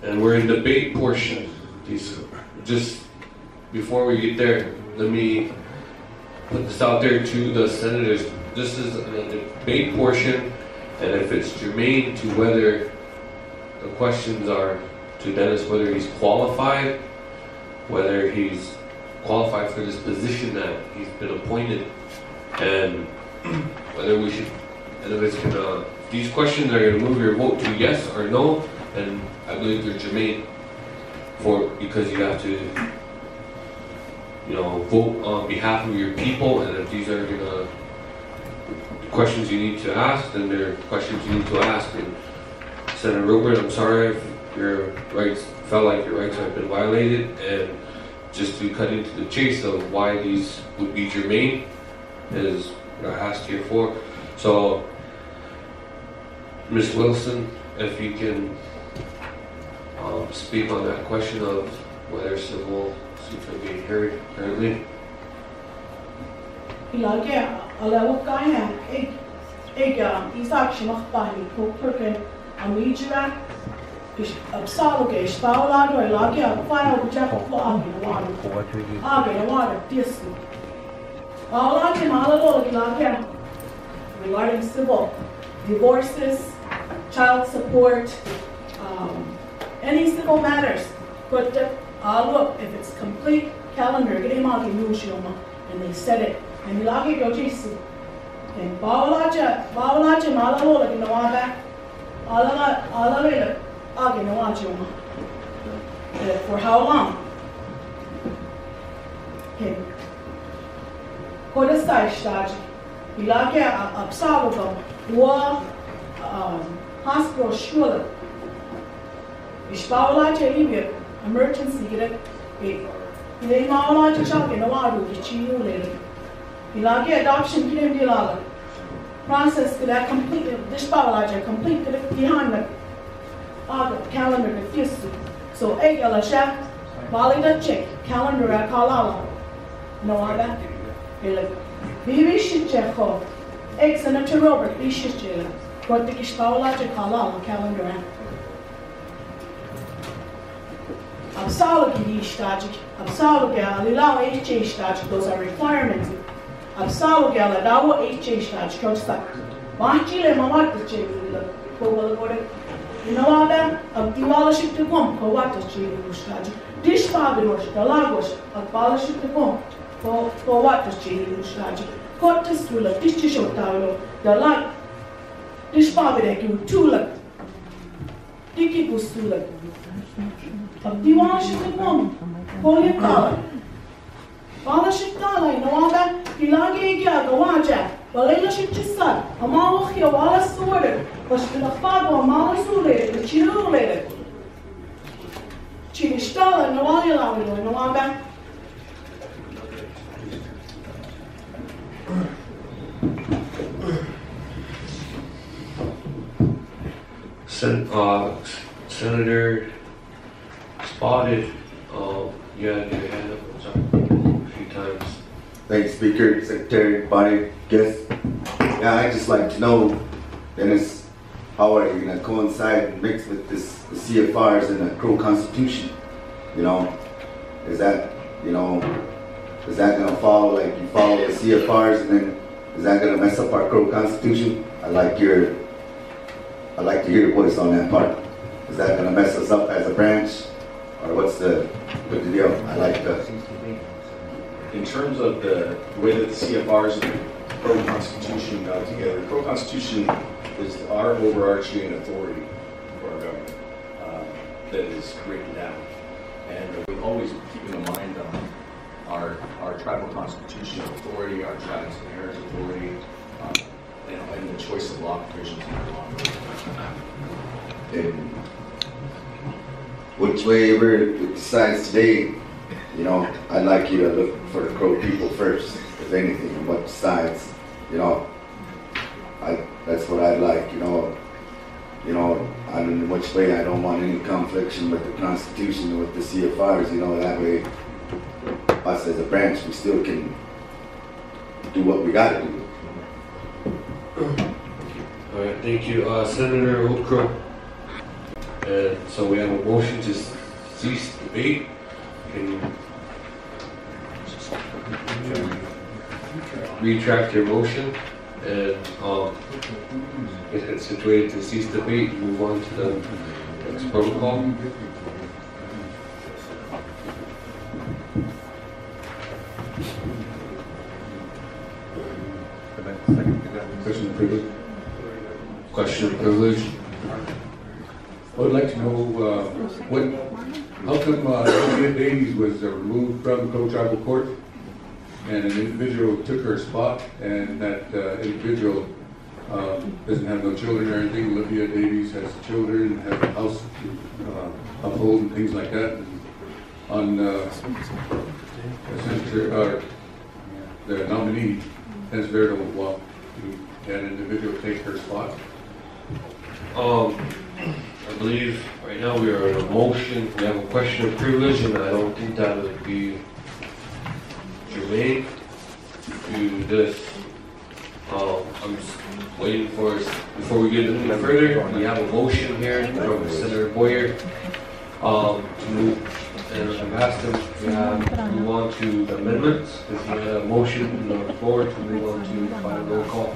Speaker 1: And we're in debate portion. Just before we get there, let me put this out there to the senators. This is a debate portion, and if it's germane to whether the questions are to Dennis, whether he's qualified, whether he's qualified for this position that he's been appointed, and whether we should, and if it's gonna, these questions are gonna move your vote to yes or no, and I believe they're germane because you have to, vote on behalf of your people, and if these are gonna questions you need to ask, then they're questions you need to ask. And Senator Robert, I'm sorry if your rights felt like your rights have been violated, and just to cut into the chase of why these would be germane is what I asked here for. So, Ms. Wilson, if you can speak on that question of whether civil suits are being heard currently.
Speaker 16: Regarding civil divorces, child support, any civil matters, but look, if it's complete calendar, and they said it, and lagi go jisu, and bawalaja malalola ginawaga, alalala aginawajuma. For how long? Okay. Kodasai stage. Ilage absalugam wa hospital shula. Ishbawalaja ibir emergency get it. Ilay mawalaja chak in a wadu gichiyu later. Ilage adoption kilim dilaga. Process that complete dishbawalaja complete behind the calendar the fistu. So ELISHAH valida check calendar at kalala. No other. VACANCIES check Senator Robert Ishishela. Got the Kishpawalaja kalala calendar. Absalagi stage, Absalaga, Lilaw HJ stage, those are requirements. Absalaga, Ladawa HJ stage, Kosak. Mahchile Mawata Chile, Kowalagore. You know all that? Abdulaship to come, Kowata Chile stage. Dish Fabirosh, the Lagos, Abdulaship to come, Kowata Chile stage. Cottes will a dish shotalo, the light. Dish Fabirek, you tulip. Dicky Gustula. Abdiwaship to come, Polypala. Balaship Tala, you know all that? Pilagi Gawaja, Walila Shichisat, Amawa Hio, all sorted, but to the Fago, Amawa Sulated, the Chilulated. Chilistala, no Alila, no Amba.
Speaker 1: Senator Spotted, you had your hand up a few times.
Speaker 17: Thanks, Speaker, Secretary, Body, guests. Yeah, I'd just like to know, Dennis, how are you going to coincide and mix with the CFRs and the Crow Constitution? You know, is that going to follow, like you follow the CFRs, and then is that going to mess up our Crow Constitution? I'd like to hear your voice on that part. Is that going to mess us up as a branch, or what's the deal? I like the.
Speaker 12: In terms of the way that the CFRs and the Crow Constitution got together, the Crow Constitution is our overarching authority for our government that is written down. And we always keep in mind our tribal constitution authority, our tribes and heirs authority, and the choice of law provisions in our law.
Speaker 17: And which way ever it decides today, you know, I'd like you to look for the Crow people first, if anything, and what decides, you know. That's what I'd like, you know. I mean, which way I don't want any confliction with the Constitution or with the CFRs, you know, that way us as a branch, we still can do what we gotta do.
Speaker 1: All right, thank you, Senator Okro. And so we have a motion to cease debate. Can retract your motion and get it situated to cease debate and move on to the next protocol.
Speaker 14: Question of privilege.
Speaker 1: Question of privilege.
Speaker 14: I would like to know how come Elizabeth Davies was removed from Crow Tribal Court and an individual took her spot, and that individual doesn't have no children or anything. Olivia Davies has children, has a house to uphold and things like that. And on the nominee has very little walk to that individual take her spot.
Speaker 1: I believe right now we are in a motion. We have a question of privilege, and I don't think that would be germane to this. I'm just waiting for us before we get any further. We have a motion here from Senator Boyer to move, and I've asked him to move on to the amendments because he had a motion on the floor to move on to final roll call.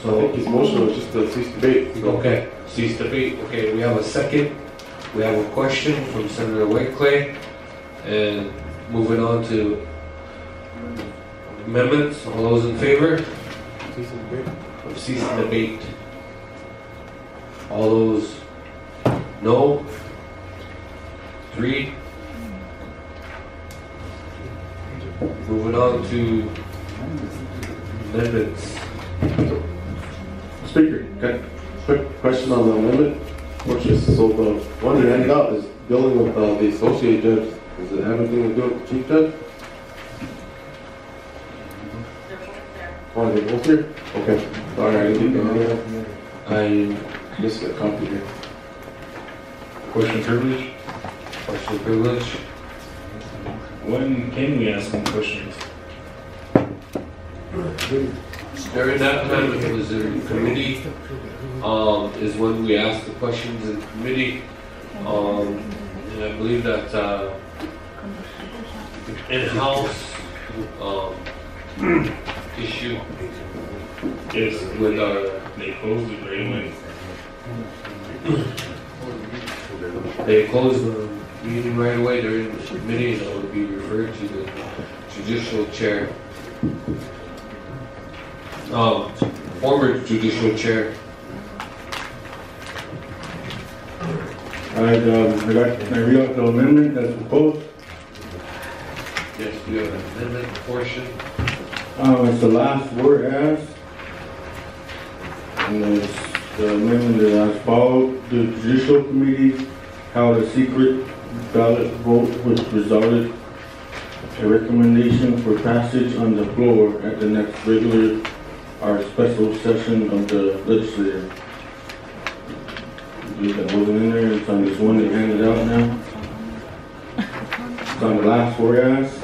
Speaker 7: So I think his motion was just to cease debate.
Speaker 1: Okay, cease debate. Okay, we have a second. We have a question from Senator Whiteclay, and moving on to amendments. All those in favor? Of ceasing debate. All those no? 3. Moving on to amendments.
Speaker 7: Speaker, quick question on the amendment. So the one you handed out is dealing with the associate judge. Does it have anything to do with the chief judge? Oh, they both here? Okay. Sorry, I didn't get the
Speaker 1: I
Speaker 7: just got copy here.
Speaker 1: Question of privilege. Question of privilege.
Speaker 4: When can we ask them questions?
Speaker 1: During that time, it was in committee, is when we asked the questions in committee. And I believe that in-house issue is with our...
Speaker 4: They closed it right away.
Speaker 1: They closed the meeting right away during the committee, and it would be referred to the judicial chair. Former judicial chair.
Speaker 3: Alright, I read out the amendment that's proposed.
Speaker 1: Yes, we have an amendment portion.
Speaker 3: It's the last whereas, and it's the amendment that as followed. The Judicial Committee held a secret ballot vote which resulted a recommendation for passage on the floor at the next regular or special session of the legislature. I believe that wasn't in there. It's on this one that handed out now. It's on the last whereas.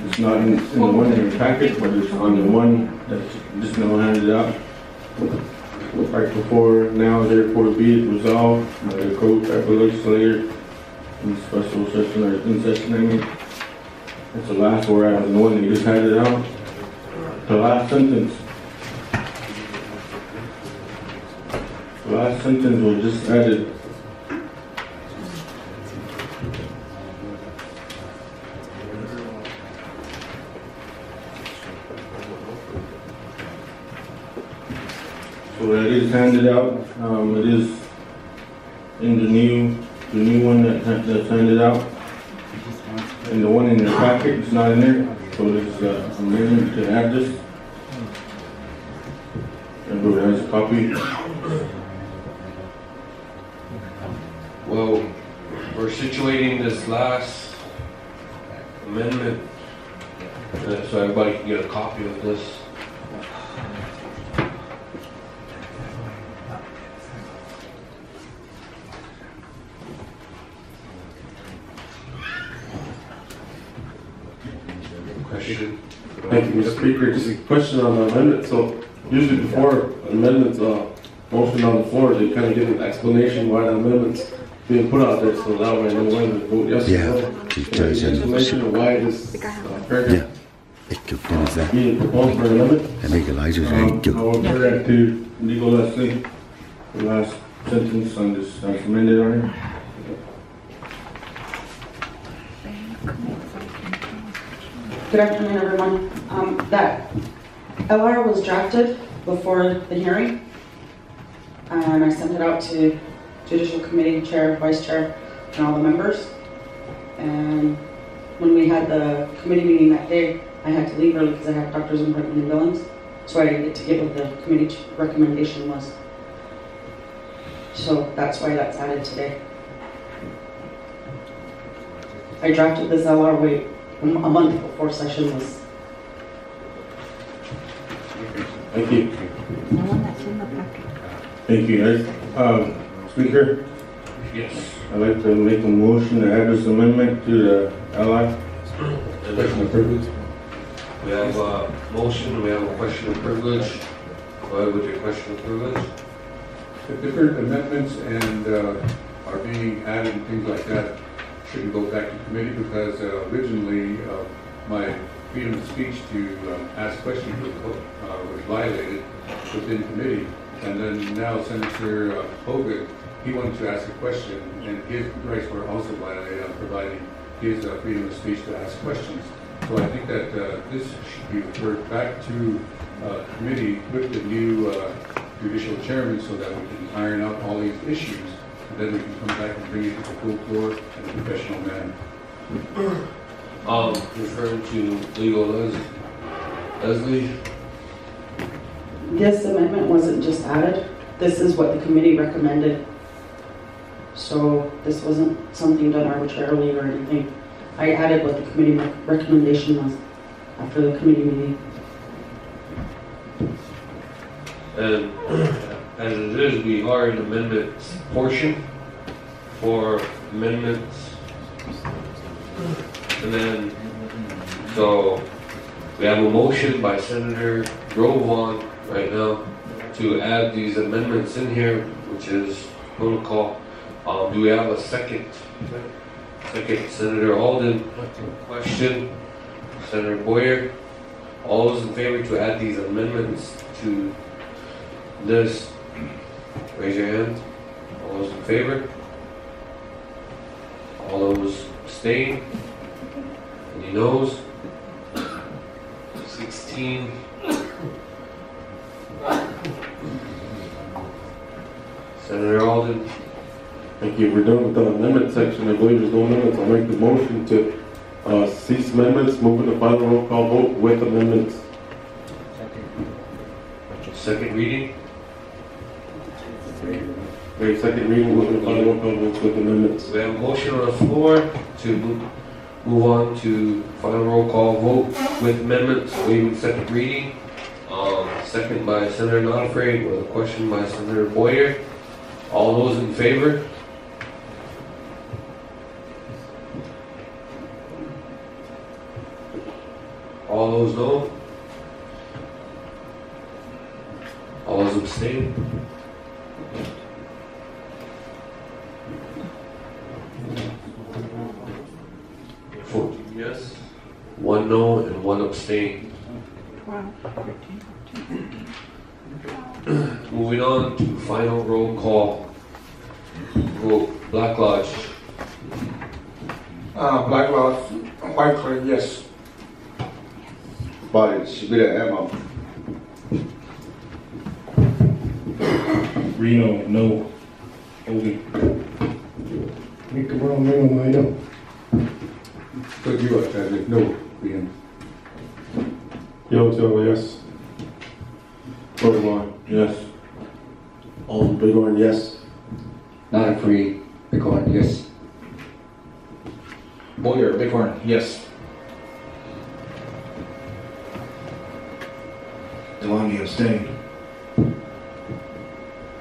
Speaker 3: It's not in the one in your packet, but it's on the one that's just now handed out. Right before now, therefore be it resolved by the co-tribal legislature in special session or in session, I mean. It's the last whereas, the one that you just handed out. The last sentence. The last sentence was just added. So that is handed out. It is in the new one that's handed out. And the one in your packet is not in there. So there's an amendment to add this. Everybody has a copy.
Speaker 1: Well, we're situating this last amendment so everybody can get a copy of this. Question?
Speaker 7: Thank you, Mr. Speaker. Just a question on the amendment. So usually before amendments, motion on the floor, they kind of give an explanation why the amendment's being put out there, so that way I know whether to vote yes or no. An explanation of why this paragraph being proposed for an amendment.
Speaker 3: I will refer that to legal lesson, the last sentence on this that's amended on it.
Speaker 18: Good afternoon, everyone. That LR was drafted before the hearing, and I sent it out to Judicial Committee Chair, Vice Chair, and all the members. And when we had the committee meeting that day, I had to leave early because I had doctor's appointment in Billings, so I didn't get to get what the committee recommendation was. So that's why that's added today. I drafted this LR a month before session was.
Speaker 3: Thank you.
Speaker 2: The one that's in the packet.
Speaker 3: Thank you, guys. Speaker?
Speaker 1: Yes.
Speaker 3: I'd like to make a motion to add this amendment to the LI. Question of privilege.
Speaker 1: We have a motion, we have a question of privilege. Go ahead with your question of privilege.
Speaker 14: The different amendments and are being added and things like that shouldn't go back to committee because originally my freedom of speech to ask questions was violated within committee. And then now Senator Hogan, he wanted to ask a question and his rights were also violated on providing his freedom of speech to ask questions. So I think that this should be referred back to committee with the new judicial chairman so that we can iron out all these issues. And then we can come back and bring it to the full floor in a professional manner.
Speaker 1: Referring to legal Leslie.
Speaker 18: This amendment wasn't just added. This is what the committee recommended. So this wasn't something done arbitrarily or anything. I added what the committee recommendation was after the committee meeting.
Speaker 1: And as it is, we are in amendments portion for amendments. And then, so we have a motion by Senator Grovan right now to add these amendments in here, which is protocol. Do we have a second? Second, Senator Alden. Question, Senator Boyer. All those in favor to add these amendments to this, raise your hand. All those in favor? All those abstain? Any noes? 16. Senator Alden.
Speaker 7: Thank you. We're done with the amendment section. I believe there's no amendments. I'll make the motion to Cease amendments, moving the final roll call vote with amendments.
Speaker 1: Second reading?
Speaker 7: Okay, second reading, moving the final roll call vote with amendments.
Speaker 1: We have a motion on the floor to move on to final roll call vote with amendments, waiving second reading. Second by Senator Nonafraid with a question by Senator Boyer. All those in favor? All those no? All those abstain? Yes. 1 no and 1 abstain.
Speaker 2: 12, 13, 14.
Speaker 1: Moving on to final roll call. Vote. Black Lodge.
Speaker 15: Black Lodge, White Clay, yes.
Speaker 17: Body should be the Emma.
Speaker 14: Reno, no. Ovi.
Speaker 13: Nick Brown, no.
Speaker 14: Put you up, Chadwick. No. Reno.
Speaker 3: Yoto, yes. Bighorn, yes.
Speaker 7: Alden Bighorn, yes.
Speaker 9: Not free, Bighorn, yes.
Speaker 10: Boyer, Bighorn, yes.
Speaker 13: Delonge abstained.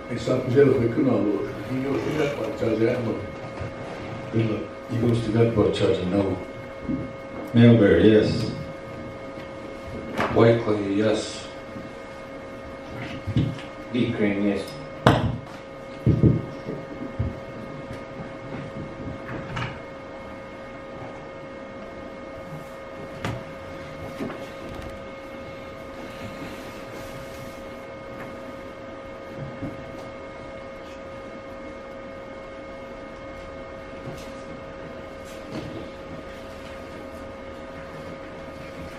Speaker 13: Hey, something else we could not lose. He goes to that by Judge Admiral. Good luck. He goes to that by Judge no.
Speaker 3: Melbear, yes.
Speaker 1: White Clay, yes.
Speaker 6: Deep Green, yes.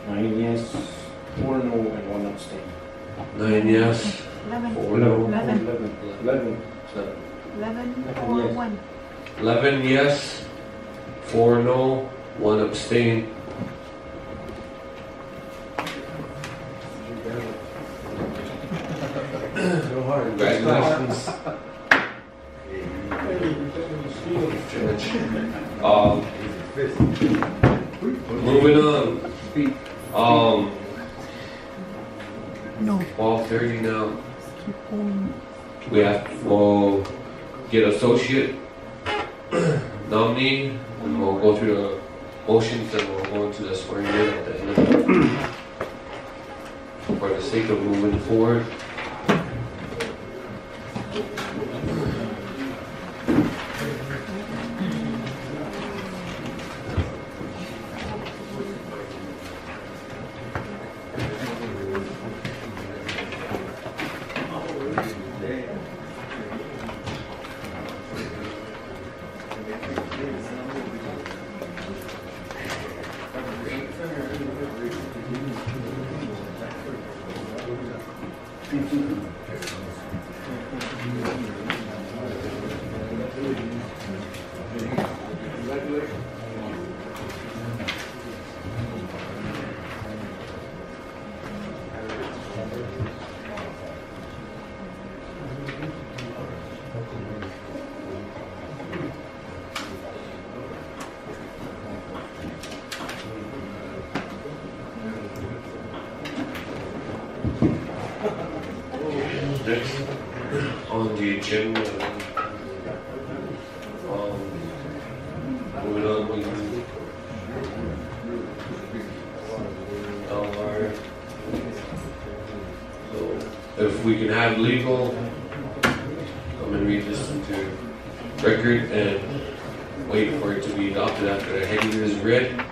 Speaker 6: Nine yes, 4 no, and 1 abstain.
Speaker 1: 9 yes.
Speaker 2: 11.
Speaker 1: 4 no.
Speaker 2: 11.
Speaker 6: 11.
Speaker 2: 4, 1.
Speaker 1: 11 yes. 4 no. 1 abstain. Congratulations. Moving on.
Speaker 2: No.
Speaker 1: 12:30 now.
Speaker 2: Keep going.
Speaker 1: We have to get associate nominee, and we'll go through the motions, and we'll go into the swearing in at the end of it. For the sake of moving forward. Next on the agenda, moving on with LR. So if we can have legal, come and read this into record and wait for it to be adopted after the heading is read.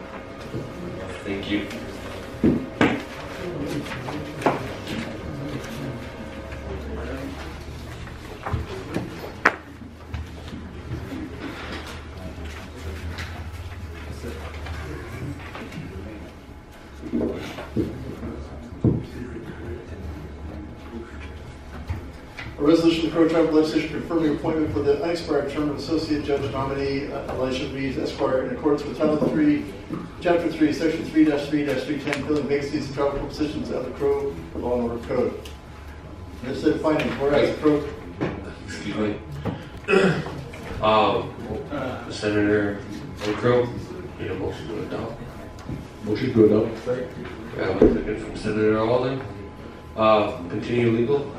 Speaker 1: Thank you.
Speaker 11: A resolution of the Crow Tribal Legislature confirming appointment for the unexpired term of Associate Judge nominee ELISHAH Reeves, Esquire, in accordance with Title 3, Chapter 3, Section 3-3-310, filling vacancies in tribal court positions of the Crow Law and Order Code. Legislative findings. Whereas the Crow.
Speaker 1: Excuse me. Senator Crow need a motion to adopt.
Speaker 13: Motion to adopt.
Speaker 1: We have a second from Senator Alden. Continue legal.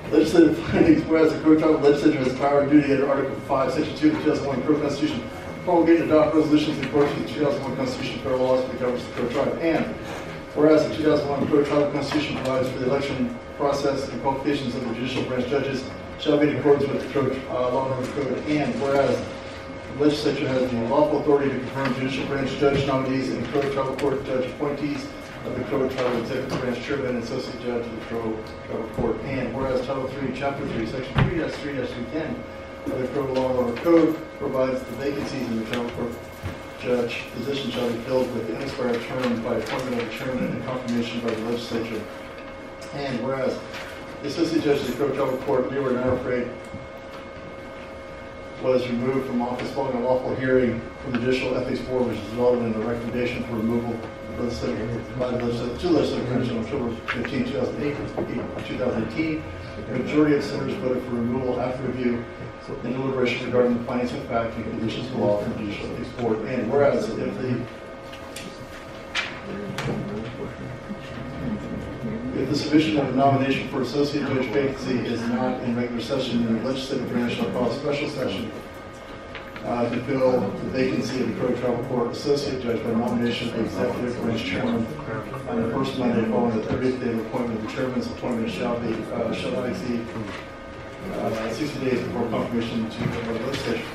Speaker 11: Legislative findings. Whereas the Crow Tribal Legislature has power and duty under Article 5, Section 2 of the 2001 Crow Constitution, promulgate and adopt resolutions in accordance with the 2001 Constitution and federal laws that governs the Crow Tribe. And whereas the 2001 Crow Tribal Constitution provides for the election process and qualifications of the judicial branch judges shall be in accordance with the Crow Law and Order Code. And whereas the legislature has the lawful authority to confirm judicial branch judge nominees and Crow Tribal Court judge appointees of the Crow Tribal Executive Branch Chairman and Associate Judge of the Crow Tribal Court. And whereas Title 3, Chapter 3, Section 3-3-310 of the Crow Law and Order Code provides the vacancies in the Tribal Court judge position shall be filled with the unexpired term by appointment of the chairman and confirmation by the legislature. And whereas the Associate Judge of the Crow Tribal Court, Leroy Narafrate, was removed from office following a lawful hearing from the Judicial Ethics Board, which resulted in a recommendation for removal by the legislative branch on October 15, 2018. The majority of senators voted for removal after review and deliberation regarding the findings of fact and conditions of law from the Judicial Ethics Board. And whereas if the submission of a nomination for associate judge vacancy is not in regular session, then the legislative branch shall call a special session to fill the vacancy of the Crow Tribal Court associate judge by nomination of the executive branch chairman on the first Monday following the 30th day of appointment. The chairman's appointment shall not exceed 60 days before confirmation to the legislature.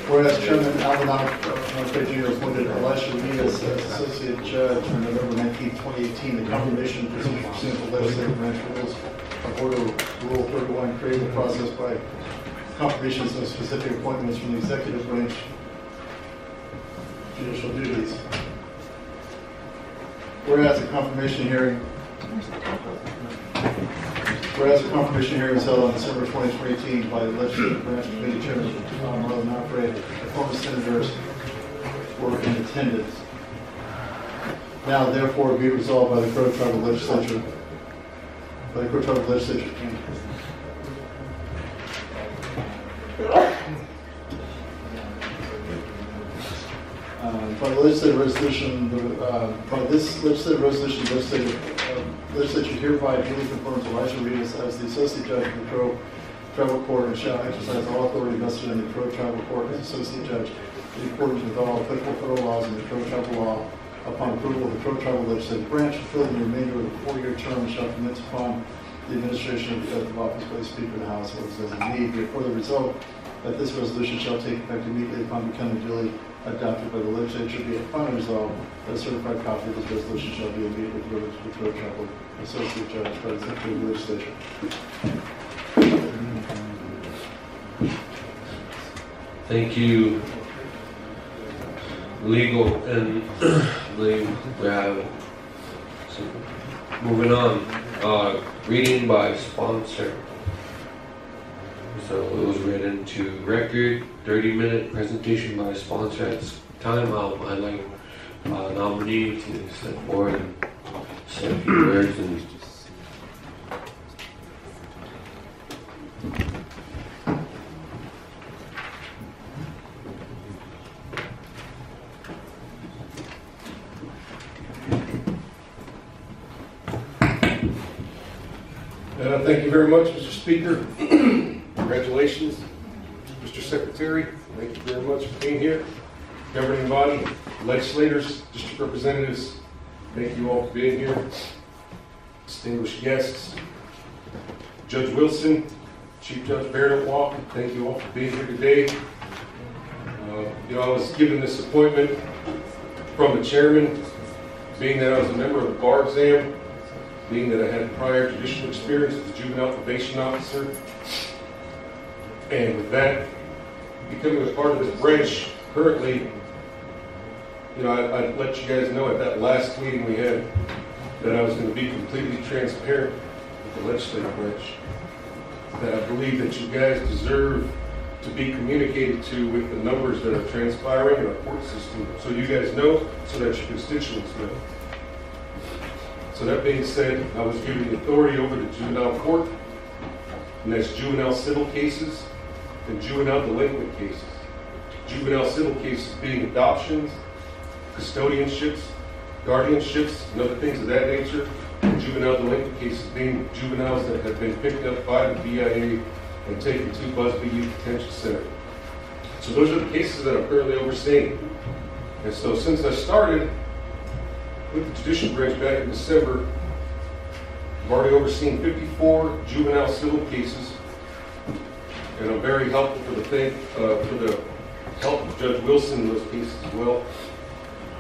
Speaker 11: Whereas Chairman Alvin Narafrate Jr. appointed ELISHAH Reevis as Associate Judge on November 19, 2018, the confirmation procedure pursuant to legislative branch rules of Order Rule 31 created the process by confirmations of specific appointments from the executive branch judicial duties. Whereas a confirmation hearing was held on December 20, 2018 by the Legislative Branch Committee Chairman Alvin Narafrate, the former senators were in attendance. Now, therefore, be resolved by the Crow Tribal Legislature. By the legislative resolution, legislature hereby duly confirms ELISHAH Reevis as the Associate Judge of the Crow Tribal Court and shall exercise all authority vested in the Crow Tribal Court as Associate Judge in accordance with all applicable federal laws and the Crow Tribal Law. Upon approval of the Crow Tribal Legislative Branch, fulfilling the remainder of the 4-year term shall commence upon the administration of the oath of office by the Speaker of the House or his designee. Therefore, the result that this resolution shall take effect immediately upon becoming duly adopted by the legislature, be it finally resolved that a certified copy of this resolution shall be immediately delivered to the Crow Tribal Associate Judge by the Secretary of the Legislature.
Speaker 1: Thank you, legal, and we have moving on. Reading by sponsor. So it was read into record. 30-minute presentation by sponsor. At this time, I'd like nominee to step forward and say a few words.
Speaker 15: Thank you very much, Mr. Speaker. Congratulations, Mr. Secretary. Thank you very much for being here. Governing body, legislators, district representatives, thank you all for being here. Distinguished guests, Judge Wilson, Chief Judge Baird-Walk, thank you all for being here today. I was given this appointment from the chairman, being that I was a member of the bar exam, being that I had prior judicial experience as a juvenile probation officer, and with that, becoming a part of this branch currently, I'd let you guys know at that last meeting we had
Speaker 19: that I was going to be completely transparent with the legislative branch. That I believe that you guys deserve to be communicated to with the numbers that are transpiring in our court system, so you guys know, so that your constituents know. So that being said, I was given the authority over the juvenile court, and that's juvenile civil cases and juvenile delinquent cases. Juvenile civil cases being adoptions, custodianships, guardianships, and other things of that nature. And juvenile delinquent cases being juveniles that have been picked up by the BIA and taken to Busby Youth Detention Center. So those are the cases that I'm currently overseeing. And so since I started with the judicial branch back in December, I've already overseen 54 juvenile civil cases, and I'm very helpful for the help of Judge Wilson in those cases as well,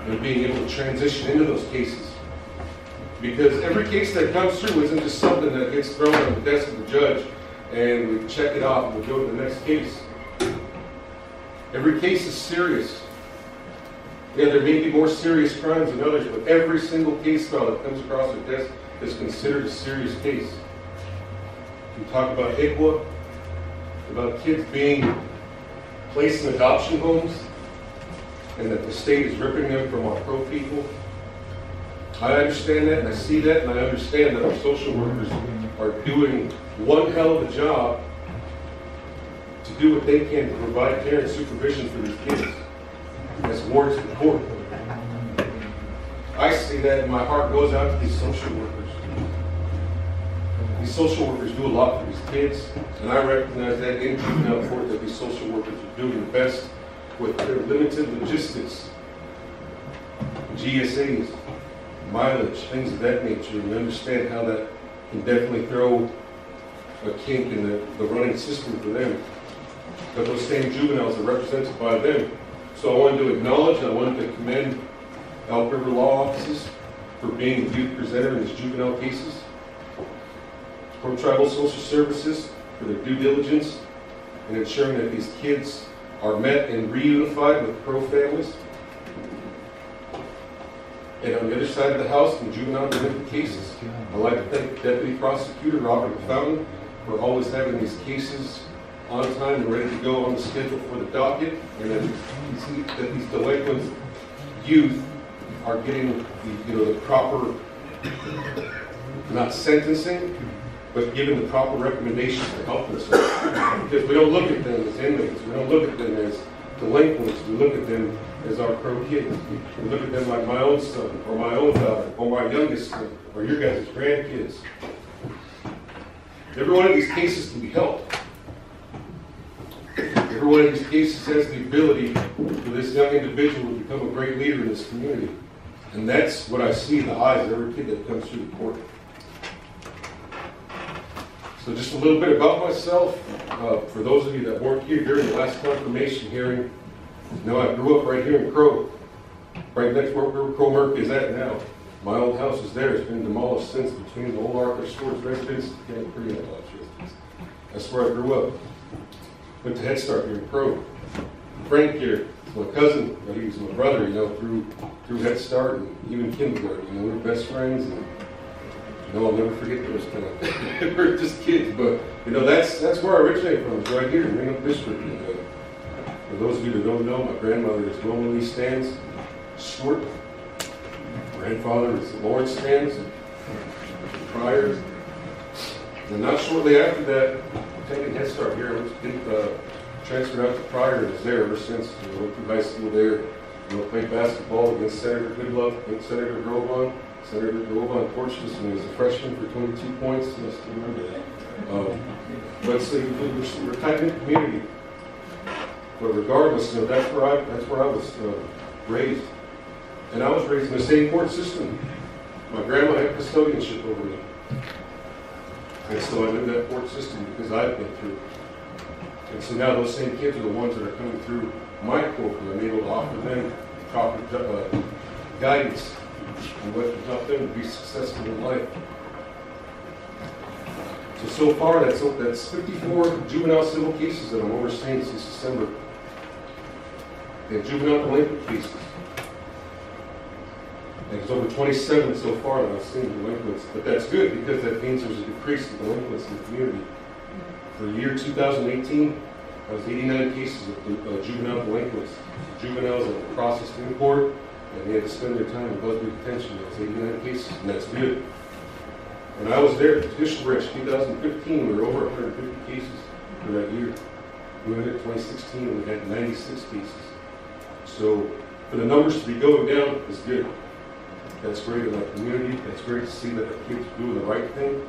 Speaker 19: and being able to transition into those cases. Because every case that comes through isn't just something that gets thrown on the desk of the judge and we check it off and we go to the next case. Every case is serious. Yeah, there may be more serious crimes than others, but every single case file that comes across our desk is considered a serious case. We talk about ICWA, about kids being placed in adoption homes, and that the state is ripping them from our pro people. I understand that, and I see that, and I understand that our social workers are doing one hell of a job to do what they can to provide care and supervision for these kids as wards of the court. I see that, and my heart goes out to these social workers. These social workers do a lot for these kids, and I recognize that in juvenile court that these social workers are doing the best with their limited logistics, GSAs, mileage, things of that nature, and understand how that can definitely throw a kink in the running system for them. But those same juveniles are represented by them. So I wanted to acknowledge and I wanted to commend Elk River Law Offices for being the youth presenter in these juvenile cases. Pro Tribal Social Services for their due diligence in ensuring that these kids are met and reunified with pro families. And on the other side of the house, in juvenile delinquent cases, I'd like to thank Deputy Prosecutor Robert Fountain for always having these cases on time and ready to go on the schedule for the docket, and that these delinquent youth are getting the proper, not sentencing, but given the proper recommendations to help us. Because we don't look at them as inmates, we don't look at them as delinquents, we look at them as our pro kids. We look at them like my own son, or my own daughter, or my youngest son, or your guys' grandkids. Every one of these cases can be helped. Every one of these cases has the ability for this young individual to become a great leader in this community. And that's what I see in the eyes of every kid that comes through the court. So just a little bit about myself. For those of you that weren't here during the last confirmation hearing, I grew up right here in Crow, right next to where Crow Merck is at now. My old house is there. It's been demolished since, between the old Arthur Stewart residence and that's where I grew up. Went to Head Start here in Crow. Frank here, my cousin, but he was my brother, through Head Start and even kindergarten. We were best friends, and I'll never forget those times. We're just kids, but that's where I originate from. It's right here in Ringgold District. For those of you that don't know, my grandmother is Wilma Lee Stans Stewart. Grandfather is Lawrence Stans, Pryor. And not shortly after that, taking Head Start here, I was transferred out to Pryor and was there ever since. Went through high school there. Played basketball against Senator Goodluck, against Senator Grovan. Senator Grovan torched us when he was a freshman for 22 points. I still remember that. But so we're a tight-knit community. But regardless, that's where I was raised. And I was raised in the same court system. My grandma had custodianship over me. And so I knew that court system because I've been through it. And so now those same kids are the ones that are coming through my court, and I'm able to offer them proper guidance on what can help them to be successful in life. So far, that's 54 juvenile civil cases that I'm overseeing since December. And juvenile delinquent cases. there's over 27 so far that I've seen delinquents, but that's good because that means there's a decrease in delinquents in the community. For the year 2018, that was 89 cases of juvenile delinquents. Juveniles that were processed in court, and they had to spend their time in Busby detention. That was 89 cases, and that's good. When I was there at the judicial branch in 2015, we were over 150 cases for that year. We went into 2016 and we had 96 cases. So for the numbers to be going down is good. That's great in our community. That's great to see that the kids are doing the right thing.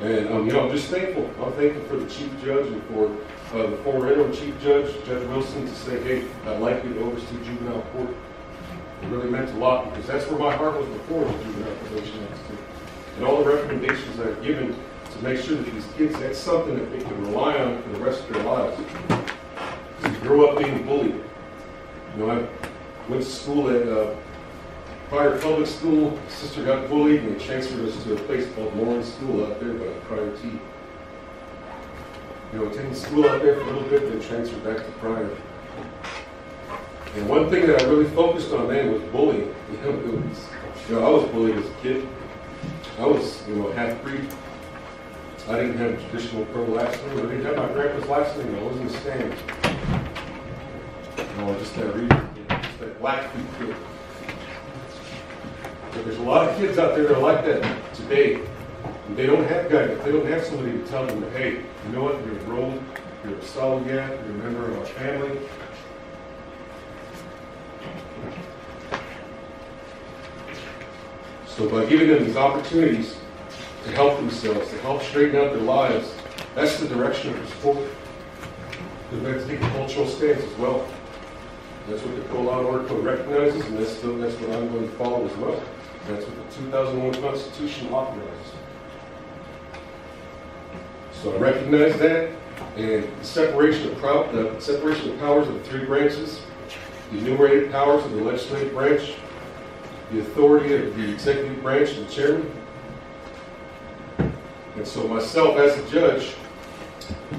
Speaker 19: And I'm just thankful. I'm thankful for the chief judge and for the former interim chief judge, Judge Wilson, to say, hey, I'd like you to oversee juvenile court. It really meant a lot because that's where my heart was before the juvenile probation officer. And all the recommendations that I've given to make sure that these kids, that's something that they can rely on for the rest of their lives. To grow up being bullied. I went to school at Prior Public School. My sister got bullied and they transferred us to a place called Lawrence School out there by Prior T. Attended school out there for a little bit, then transferred back to Prior. And one thing that I really focused on then was bullying. I was bullied as a kid. I was, half-breed. I didn't have traditional pro last name. I didn't have my grandpa's last name. I wasn't a stand. Just that reason, just that Blackfeet kid. But there's a lot of kids out there that are like that today. And they don't have guidance. They don't have somebody to tell them that, hey, you know what, you're enrolled, you're a solid gap, you're a member of our family. So by giving them these opportunities to help themselves, to help straighten out their lives, that's the direction of the sport. Because we have to take a cultural stance as well. That's what the Code Law and Order Code recognizes, and that's what I'm going to follow as well. That's what the 2001 Constitution authorizes. So I recognize that, and the separation of powers of the three branches, the enumerated powers of the legislative branch, the authority of the executive branch and the chairman. And so myself as a judge,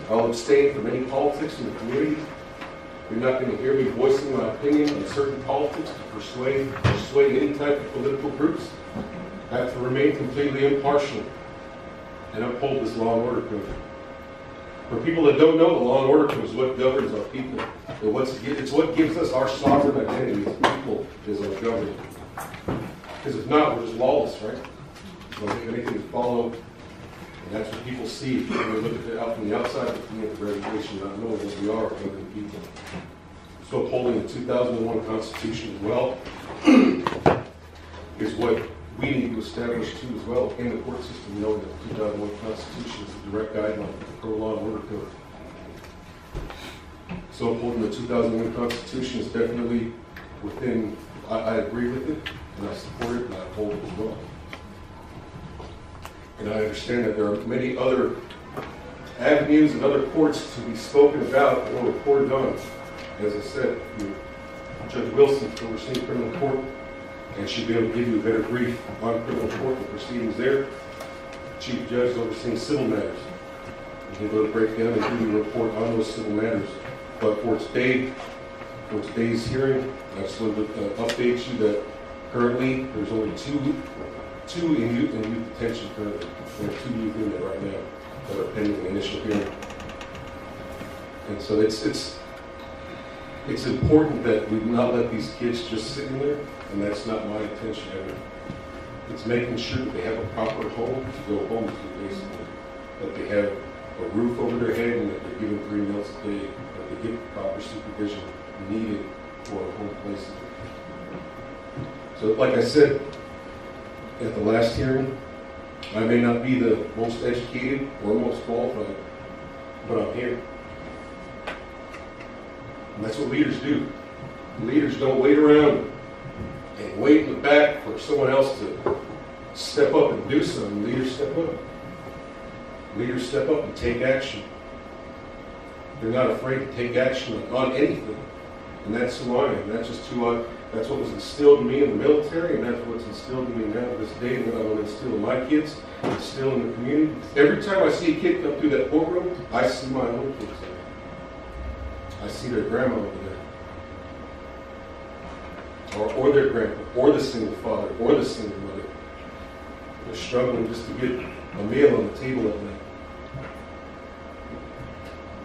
Speaker 19: I'll abstain from any politics in the community. You're not going to hear me voicing my opinion on certain politics to persuade any type of political groups. I have to remain completely impartial and uphold this law and order code. For people that don't know, the law and order code is what governs our people. It's what gives us our sovereign identity as people, is our government. Because if not, we're just lawless, right? We don't have anything to follow. And that's what people see when they look at it out from the outside of the regulation, not knowing what we are governing people. So upholding the 2001 Constitution as well is what we need to establish too as well in the court system, knowing that the 2001 Constitution is a direct guideline for the Code Law and Order Code. So upholding the 2001 Constitution is definitely within, I agree with it, and I support it, and I uphold it as well. And I understand that there are many other avenues and other courts to be spoken about or reported on. As I said, Judge Wilson overseeing criminal court, and she'll be able to give you a better brief on criminal court and proceedings there. Chief Judge is overseeing civil matters. And he'll be able to break down and give you a report on those civil matters. But for today's hearing, I just wanted to update you that currently there's only two in youth detention currently. We have 2 youth in there right now that are pending an initial hearing. And so it's important that we not let these kids just sit in there, and that's not my intention ever. It's making sure that they have a proper home to go home to, basically. That they have a roof over their head and that they're given 3 meals a day, that they get the proper supervision needed for a home place. So like I said at the last hearing, I may not be the most educated or most qualified, but I'm here. And that's what leaders do. Leaders don't wait around and wait in the back for someone else to step up and do something. Leaders step up. Leaders step up and take action. They're not afraid to take action on anything. And that's who I am. That's just that's what was instilled in me in the military, and that's what's instilled in me now to this day, and that I want to instill in my kids, instill in the community. Every time I see a kid come through that courtroom, I see my own kids there. I see their grandma over there. or their grandpa, or the single father, or the single mother. They're struggling just to get a meal on the table at night.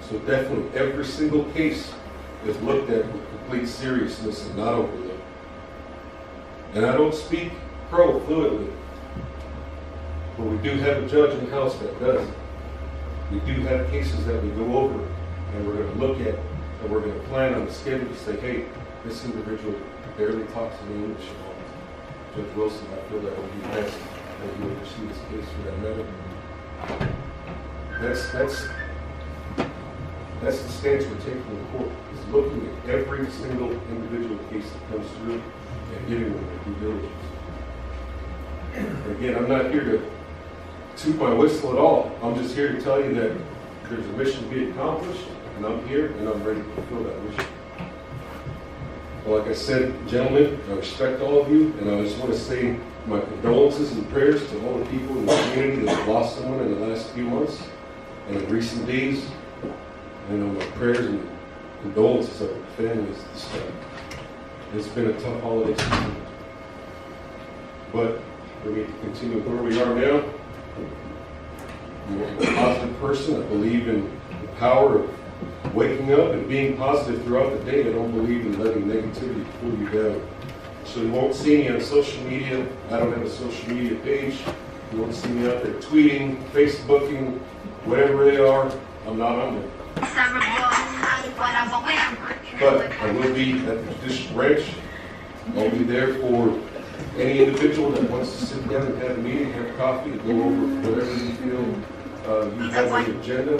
Speaker 19: So definitely every single case is looked at with complete seriousness and not overlooked. And I don't speak Crow fluently, but we do have a judge in the house that does. We do have cases that we go over and we're going to look at and we're going to plan on the schedule to say, hey, this individual barely talks any English at all. Judge Wilson, I feel that would be best that you oversee this case for that matter. That's the stance we're taking in court, is looking at every single individual case that comes through and giving them their due diligence. Again, I'm not here to toot my whistle at all. I'm just here to tell you that there's a mission to be accomplished, and I'm here and I'm ready to fulfill that mission. Well, like I said, gentlemen, I respect all of you, and I just want to say my condolences and prayers to all the people in the community that have lost someone in the last few months and in recent days. And my prayers and condolences are with the families this time. It's been a tough holiday season. But we need to continue where we are now. I'm a positive person. I believe in the power of waking up and being positive throughout the day. I don't believe in letting negativity pull you down. So you won't see me on social media. I don't have a social media page. You won't see me out there tweeting, Facebooking, whatever they are. I'm not on there. But I will be at the judicial branch. I'll be there for any individual that wants to sit down and have a meeting, have coffee, and go over whatever you feel you have on the agenda.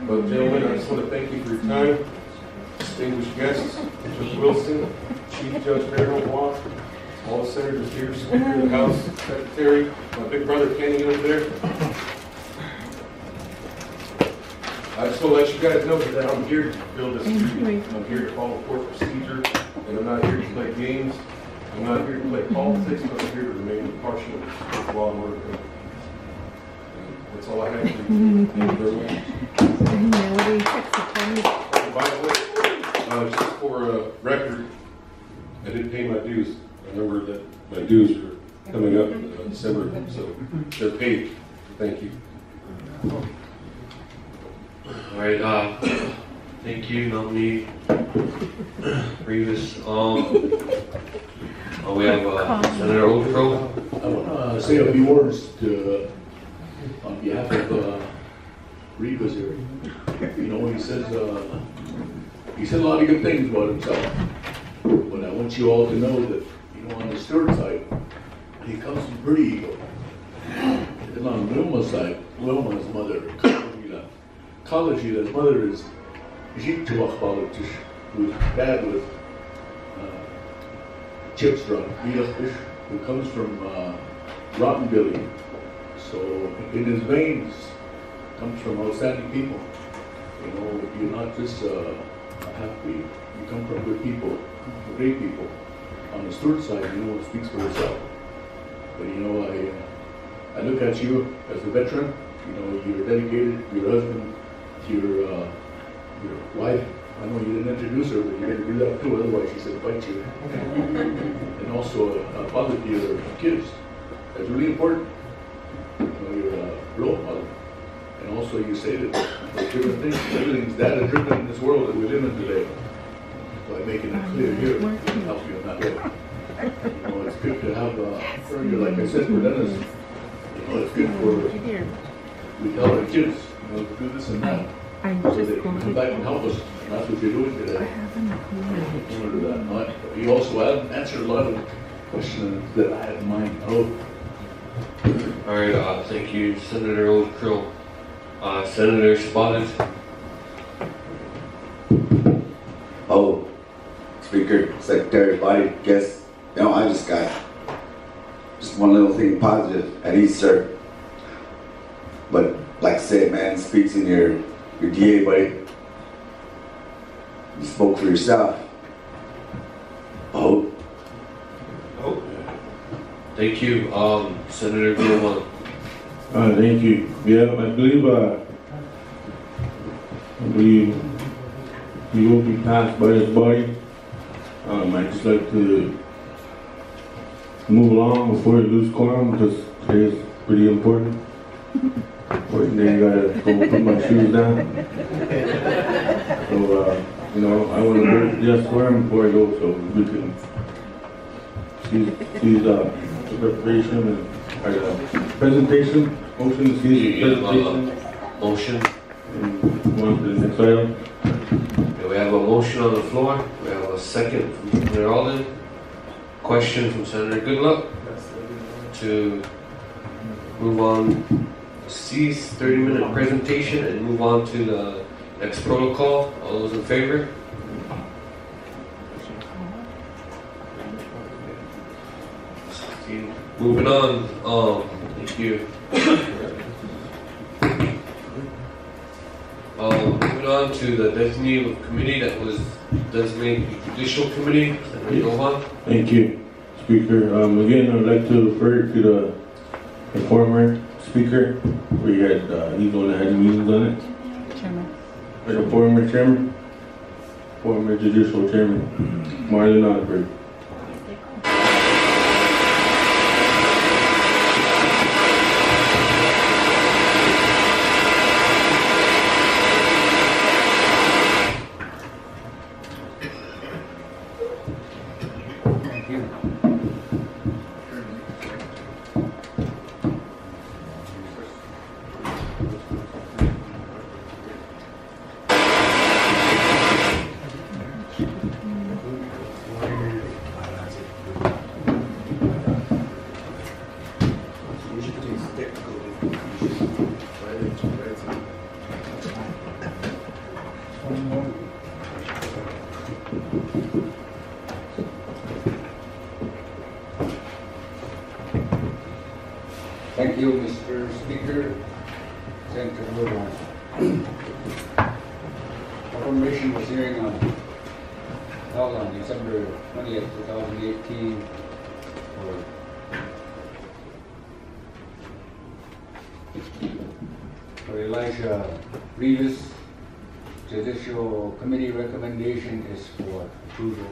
Speaker 19: But gentlemen, I just want to thank you for your time. Distinguished guests, Judge Wilson, Chief Judge Merrill Watt, all the senators here, Speaker of the House, Secretary, my big brother Kenny over there. I just want to let you guys know that I'm here to fulfill this duty. I'm here to follow court procedure, and I'm not here to play games. I'm not here to play politics, but I'm here to remain impartial with law and order. That's all I have for you. Thank you very much. By the way, just for a record, I did pay my dues. I remember that my dues are coming up in December, so they're paid. Thank you.
Speaker 1: All right, thank you, nominee REEVIS. We have Senator Oldcrow.
Speaker 13: I want to say a few words on behalf of REEVIS here. You know, he said a lot of good things about himself. But I want you all to know that, you know, on the Stewart side, he comes from pretty ego. And on Wilma's side, Wilma's mother, Kalajila's mother is Jiktuach Balatish, whose dad was Chipstrong, who comes from Rotten Billy. So in his veins comes from outstanding people. You know, you're not just happy, you come from good people, great people. On the Stewart side, you know, it speaks for itself. But you know, I look at you as a veteran. You know, you're dedicated, your husband, your wife. I know you didn't introduce her, but you're going to do that too, otherwise she said fight you. And also a father to your kids. That's really important. You know, you're a role model. And also you say that there's different things, everything's data-driven in this world that we live in today. By making it clear here, we can help you in that way. You know, it's good to have, like I said, for Dennis, you know, it's good for, we tell our kids, you know, to do this and that. So they can come back and help us. And that's what you're doing today. You also answered a lot of questions that I had in mind.
Speaker 1: All right, thank you, Senator Oldcrow. Senator Spotted.
Speaker 17: Oh, Speaker, Secretary, body, guests. You know, I just got just one little thing positive at Easter. But like I said, man, speaks in your DA, buddy. You spoke for yourself. Oh.
Speaker 1: Thank you, Senator Gilman.
Speaker 3: Thank you. Yeah, I believe he will be passed by his body. I'd just like to move along before we lose quorum because today is pretty important. Important day, I gotta go put my shoes down. So, I want to vote yes for him before I go so we can see the preparation and presentation. Motion to see the presentation.
Speaker 1: Motion.
Speaker 3: And on to the next item.
Speaker 1: Okay, we have a motion on the floor. We have a second from Senator Alden. Question from Senator Goodluck to move on, cease 30-minute presentation and move on to the next protocol. All those in favor? Moving on. Thank you. Moving on to the designated committee that was designated Judicial Committee. Johan.
Speaker 3: Thank you, Speaker. Again, I'd like to refer to the former Speaker. We had, he's the one that had meetings on it.
Speaker 2: Chairman.
Speaker 3: The former Chairman, former Judicial Chairman, Marlon Osberg.
Speaker 9: Thank you, Mr. Speaker. Senator Woodland. Confirmation was hearing held on December 20th, 2018 for ELISHAH REEVIS. Judicial Committee recommendation is for approval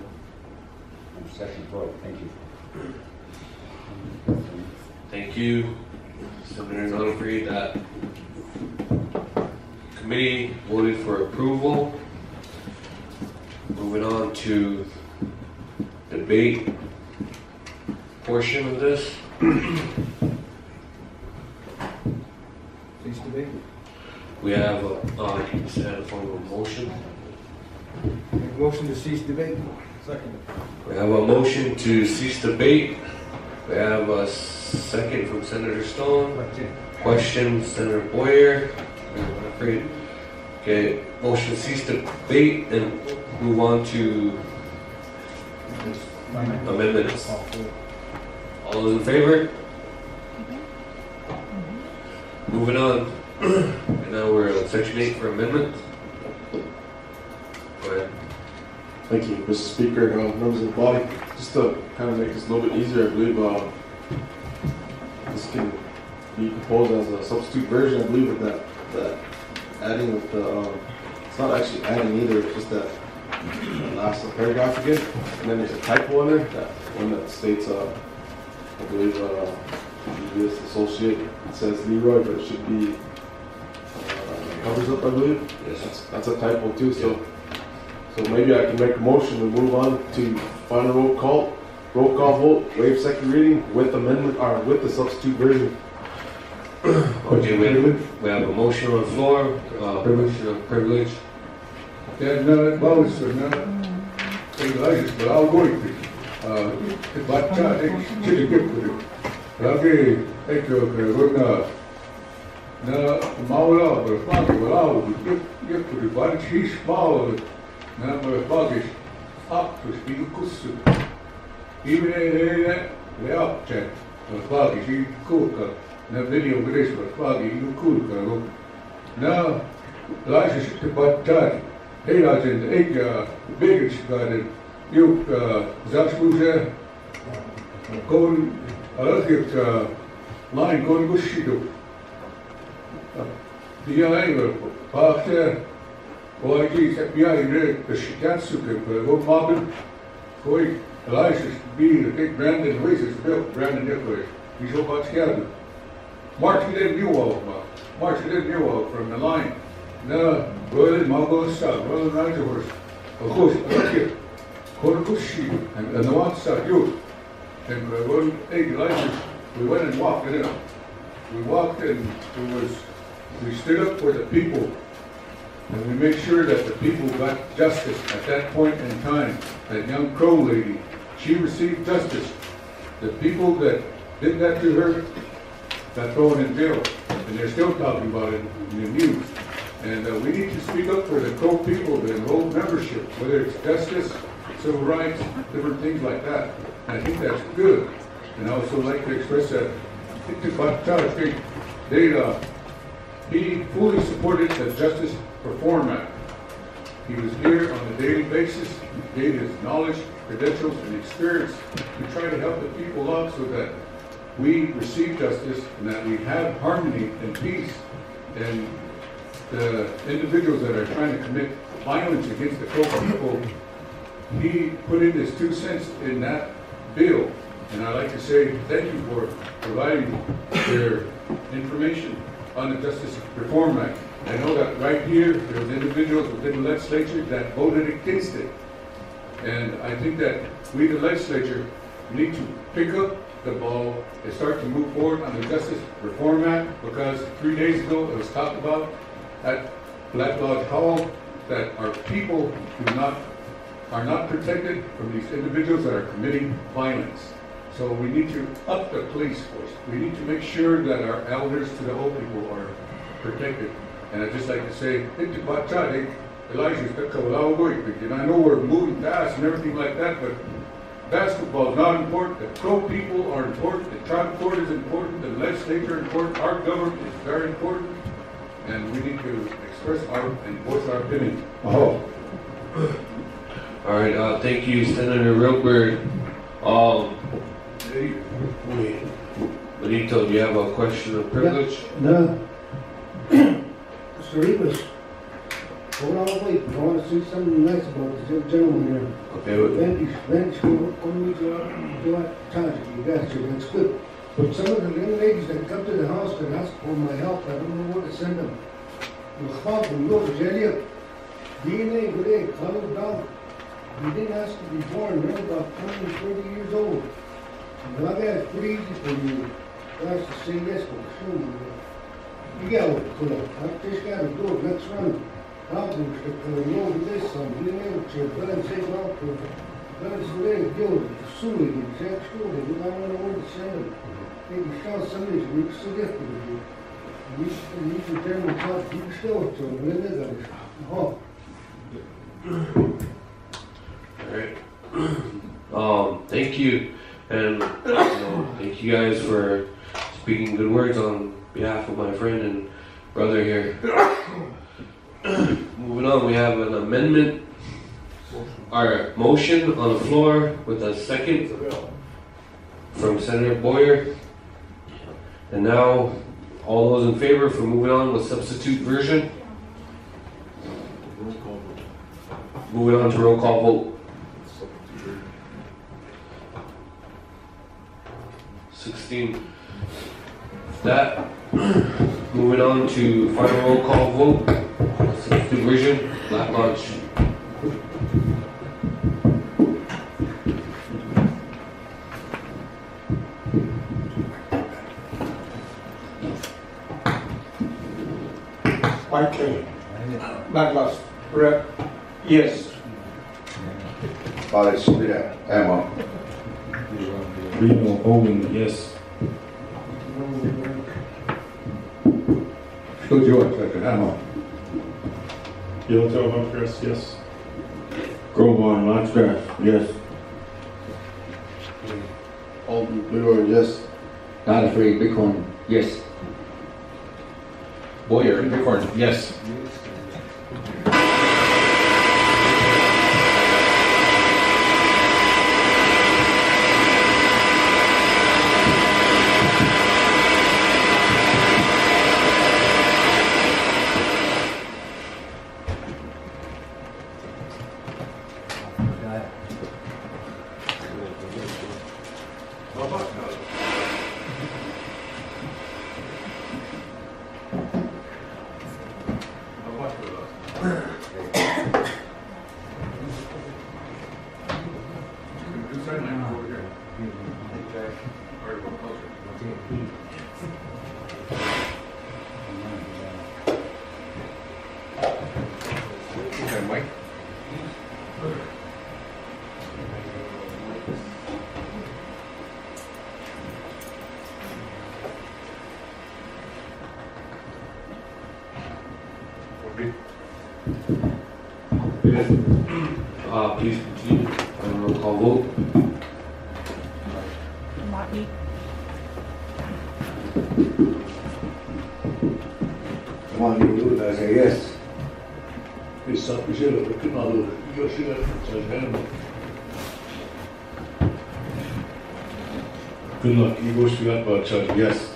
Speaker 9: on session 12. Thank you.
Speaker 1: Thank you, Senator Nunfree. That committee voted for approval. Moving on to debate portion of this.
Speaker 8: Please debate.
Speaker 1: We have a form of motion.
Speaker 8: Make a motion to cease debate. Second.
Speaker 1: We have a motion to cease debate. We have a second from Senator Stone. Question, Senator Boyer. Okay, motion to cease debate and move on to amendments. All those in favor? Moving on. And now we're on section 8 for amendments. Go ahead.
Speaker 7: Thank you, Mr. Speaker, members of the body. Just to kind of make this a little bit easier, I believe this can be proposed as a substitute version. I believe with that adding with the, it's not actually adding either, it's just that last paragraph again. And then there's a typo in there, that one that states, I believe, this associate, it says Leroy, but it should be covers up, I believe. Yes. That's a typo too, so maybe I can make a motion to move on to final roll call vote, waive second reading with amendment, or with the substitute version.
Speaker 1: Okay, we have a motion on the floor, motion of privilege.
Speaker 20: Yeah, no, it was not. But I'll go with it. But it's chilly good for it. Okay, thank you. Na maula, but fuck, well, get to the bunch, he's small. Now, but fuck is up to speak kusu. Even they up check. But fuck is he cool. Na video grace, but fuck is you cool. Now, license to Batari. Hey, I said, the biggest garden. You, Zaxbuze, going, I like it, line going to Shido. Behind her, parked there. Well, I guess behind her, the Shigatsu, the Marble, Koi, Elisha be the big Brandon Waces built, Brandon Nicholas. He's so much gathered. March he didn't knew all about. March he didn't knew all from the line. No, Royal Mongo Star, Royal Niger Horse. Of course, okay. Korukushi, and the one star, you. And Elisha, we went and walked it in. We walked and we stood up for the people. And we made sure that the people got justice at that point in time. That young Crow lady, she received justice. The people that did that to her got thrown in jail. And they're still talking about it in the news. And we need to speak up for the Crow people, the enrolled membership, whether it's justice, civil rights, different things like that. And I think that's good. And I also like to express that he fully supported the Justice Reform Act. He was here on a daily basis. He gave his knowledge, credentials, and experience to try to help the people out so that we receive justice and that we have harmony and peace. And the individuals that are trying to commit violence against the Crow people, he put in his 2 cents in that bill. And I'd like to say thank you for providing their information on the Justice Reform Act. I know that right here, there's individuals within the legislature that voted against it. And I think that we, the legislature, need to pick up the ball and start to move forward on the Justice Reform Act, because 3 days ago it was talked about at Black Lodge Hall that our people are not protected from these individuals that are committing violence. So we need to up the police force. We need to make sure that our elders to the old people are protected. And I'd just like to say, Elijah's and I know we're moving fast and everything like that, but basketball is not important. The Crow people are important. The tribal court is important. The legislature is important. Our government is very important. And we need to express and voice our opinion.
Speaker 1: All right, thank you, Senator Rilbert. Benito, do you have a question of privilege?
Speaker 8: No. Mr. REEVIS, hold on, wait. I want to say something nice about this gentleman here.
Speaker 1: Okay, what?
Speaker 8: That's good. But some of the young ladies that come to the house and ask for my help, I don't know where to send them. DNA, good egg, colored dog. He didn't ask to be born, they're about 20, 30 years old. And I got it's pretty easy for you guys to say yes, but sure, you got what to do. I just got to do it, let's run. I'll do it, know this, I'm being able to, but I'm saying, well, but it's really good, suing, it's actual, I don't know where to send them. Maybe show somebody's weak, so different. You should tell them how to show it to them, then they're going to, oh.
Speaker 1: All right. Thank you, and thank you guys for speaking good words on behalf of my friend and brother here. Moving on, we have an amendment, our motion on the floor with a second from Senator Boyer. And now, all those in favor for moving on with substitute version? Moving on to roll call vote. 16. That. Moving on to final roll call vote. Substitute version. Black Lodge.
Speaker 15: Okay. Black Lodge. Correct. Yes.
Speaker 17: Father Spirit, Emma.
Speaker 3: Reno Hogan, yes.
Speaker 20: Still George, second, Emma.
Speaker 13: Yellowtail Huntgrass, yes.
Speaker 3: Groban, Lodgegrass, yes.
Speaker 7: Alden Blue, yes.
Speaker 9: Not afraid, Bighorn, yes.
Speaker 10: Boyer, Bighorn, yes.
Speaker 19: Mike. Okay.
Speaker 1: Please continue. Roll call vote.
Speaker 2: Martin.
Speaker 8: Come on, you do it, I say yes.
Speaker 13: Essa gelo, porque maluco, e eu chego a
Speaker 5: Good luck. Igor Stigapa, Judge, yes.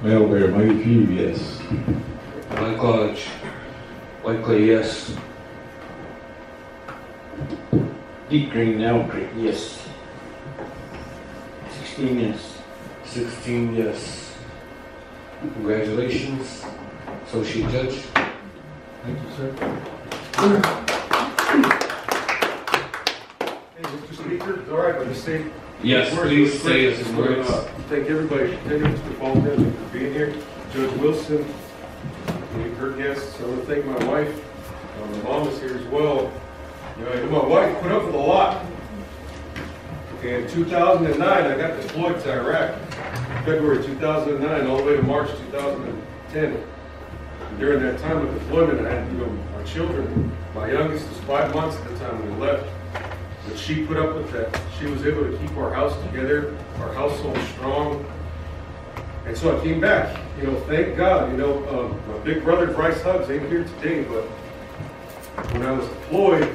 Speaker 3: Mel Bear, Mighty Few, yes.
Speaker 1: Mike Lodge. White Clay, yes.
Speaker 6: Deep Green now, Creek, yes. 16 yes.
Speaker 1: 16 yes. Congratulations, Associate Judge.
Speaker 6: Thank you, sir.
Speaker 19: Hey, Mr. Speaker, it's all right, but just say.
Speaker 1: Yes, please say some words.
Speaker 19: Thank everybody for attending, Mr. Fulton, for being here. Judge Wilson, and her guests. I want to thank my wife. My mom is here as well. You know, my wife put up with a lot. Okay, in 2009, I got deployed to Iraq. February 2009, all the way to March 2010. And during that time of deployment, I had, my children. My youngest was 5 months at the time when we left. But she put up with that. She was able to keep our house together, our household strong. And so I came back. Thank God. My big brother Bryce Huggs ain't here today, but when I was deployed,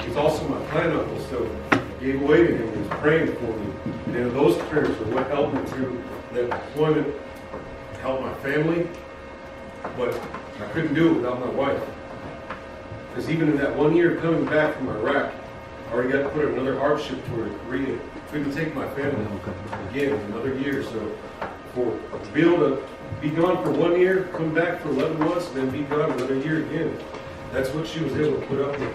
Speaker 19: he's also my clan uncle, so I gave away to him. He was praying for me. And those prayers are what helped me through that deployment, helped my family. But I couldn't do it without my wife. Because even in that 1 year coming back from Iraq, I already got to put another hardship toward Korea. Couldn't take my family again another year. So to be able to be gone for 1 year, come back for 11 months, and then be gone another year again. That's what she was able to put up with.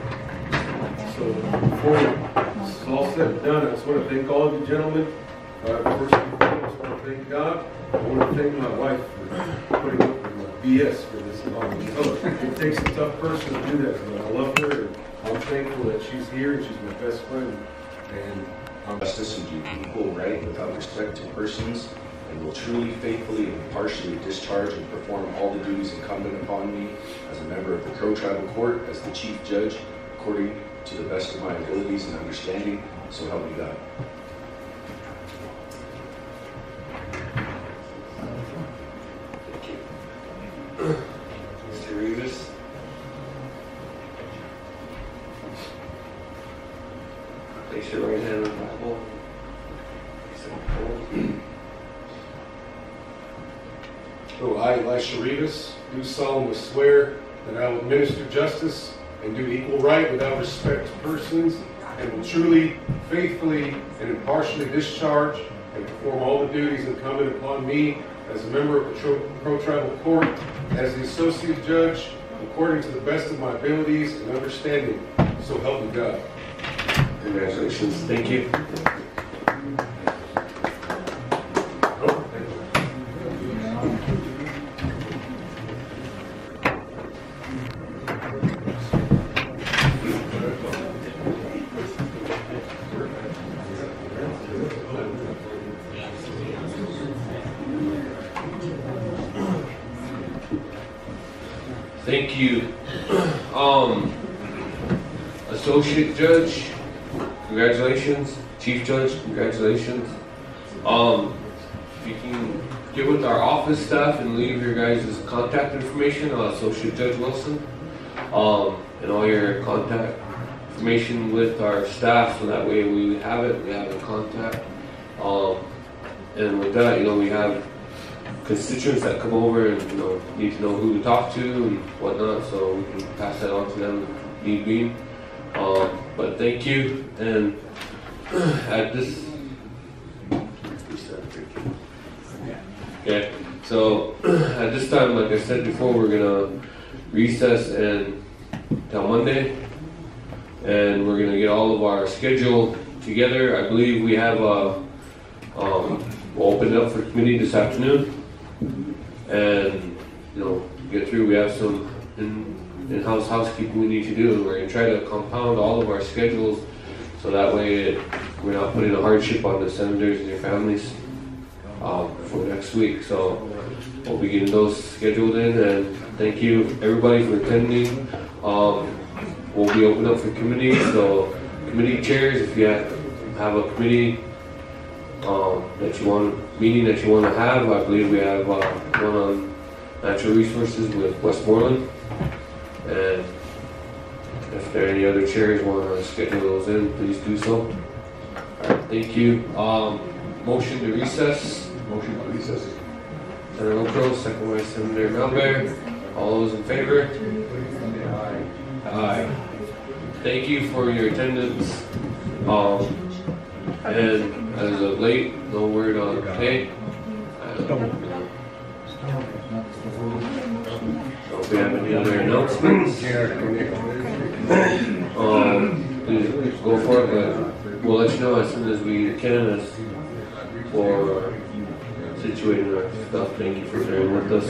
Speaker 19: So before it's all said and done, I just want to thank all of you gentlemen. First and foremost, I want to thank God. I want to thank my wife for putting up with my BS for this long. It takes a tough person to do that, but I love her, and I'm thankful that she's here, and she's my best friend. And
Speaker 12: justice and do equal right without respect to persons, and will truly, faithfully, and impartially discharge and perform all the duties incumbent upon me as a member of the Crow Tribal Court as the Chief Judge, according to the best of my abilities and understanding, so help me God.
Speaker 1: Thank you. Mr. Reevis. Place your right hand on the Bible.
Speaker 19: So I, Elisha Reevis, do solemnly swear that I will administer justice and do equal right without respect to persons, and will truly, faithfully, and impartially discharge and perform all the duties incumbent upon me as a member of the Crow Tribal Court, as the Associate Judge, according to the best of my abilities and understanding. So help me God.
Speaker 1: Congratulations. Thank you. Thank you. Associate Judge, congratulations. Chief Judge, congratulations. If you can get with our office staff and leave your guys' contact information, Associate Judge Wilson, and all your contact information with our staff, so that way we have it, we have the contact. And with that, we have constituents that come over and need to know who to talk to and whatnot, so we can pass that on to them if need be. But thank you, and at this, okay. So at this time, like I said before, we're gonna recess until Monday, and we're gonna get all of our schedule together. I believe we have we'll open it up for committee this afternoon, and get through. We have some in-house housekeeping we need to do. We're gonna try to compound all of our schedules so that way we're not putting a hardship on the senators and their families for next week. So we'll be getting those scheduled in, and thank you everybody for attending. We'll be open up for committee, so committee chairs, if you have a committee meeting that you want to have, I believe we have one on natural resources with Westmoreland, and if there are any other chairs want to schedule those in, please do so. All right, thank you. Motion to recess.
Speaker 20: Motion to recess.
Speaker 1: Senator Okro, second by Senator Melbear. All those in favor? Aye. Thank you for your attendance. And as of late, no word on pay. So if we have any other announcements, please go for it, but we'll let you know as soon as we can for situating our stuff. Thank you for bearing with us.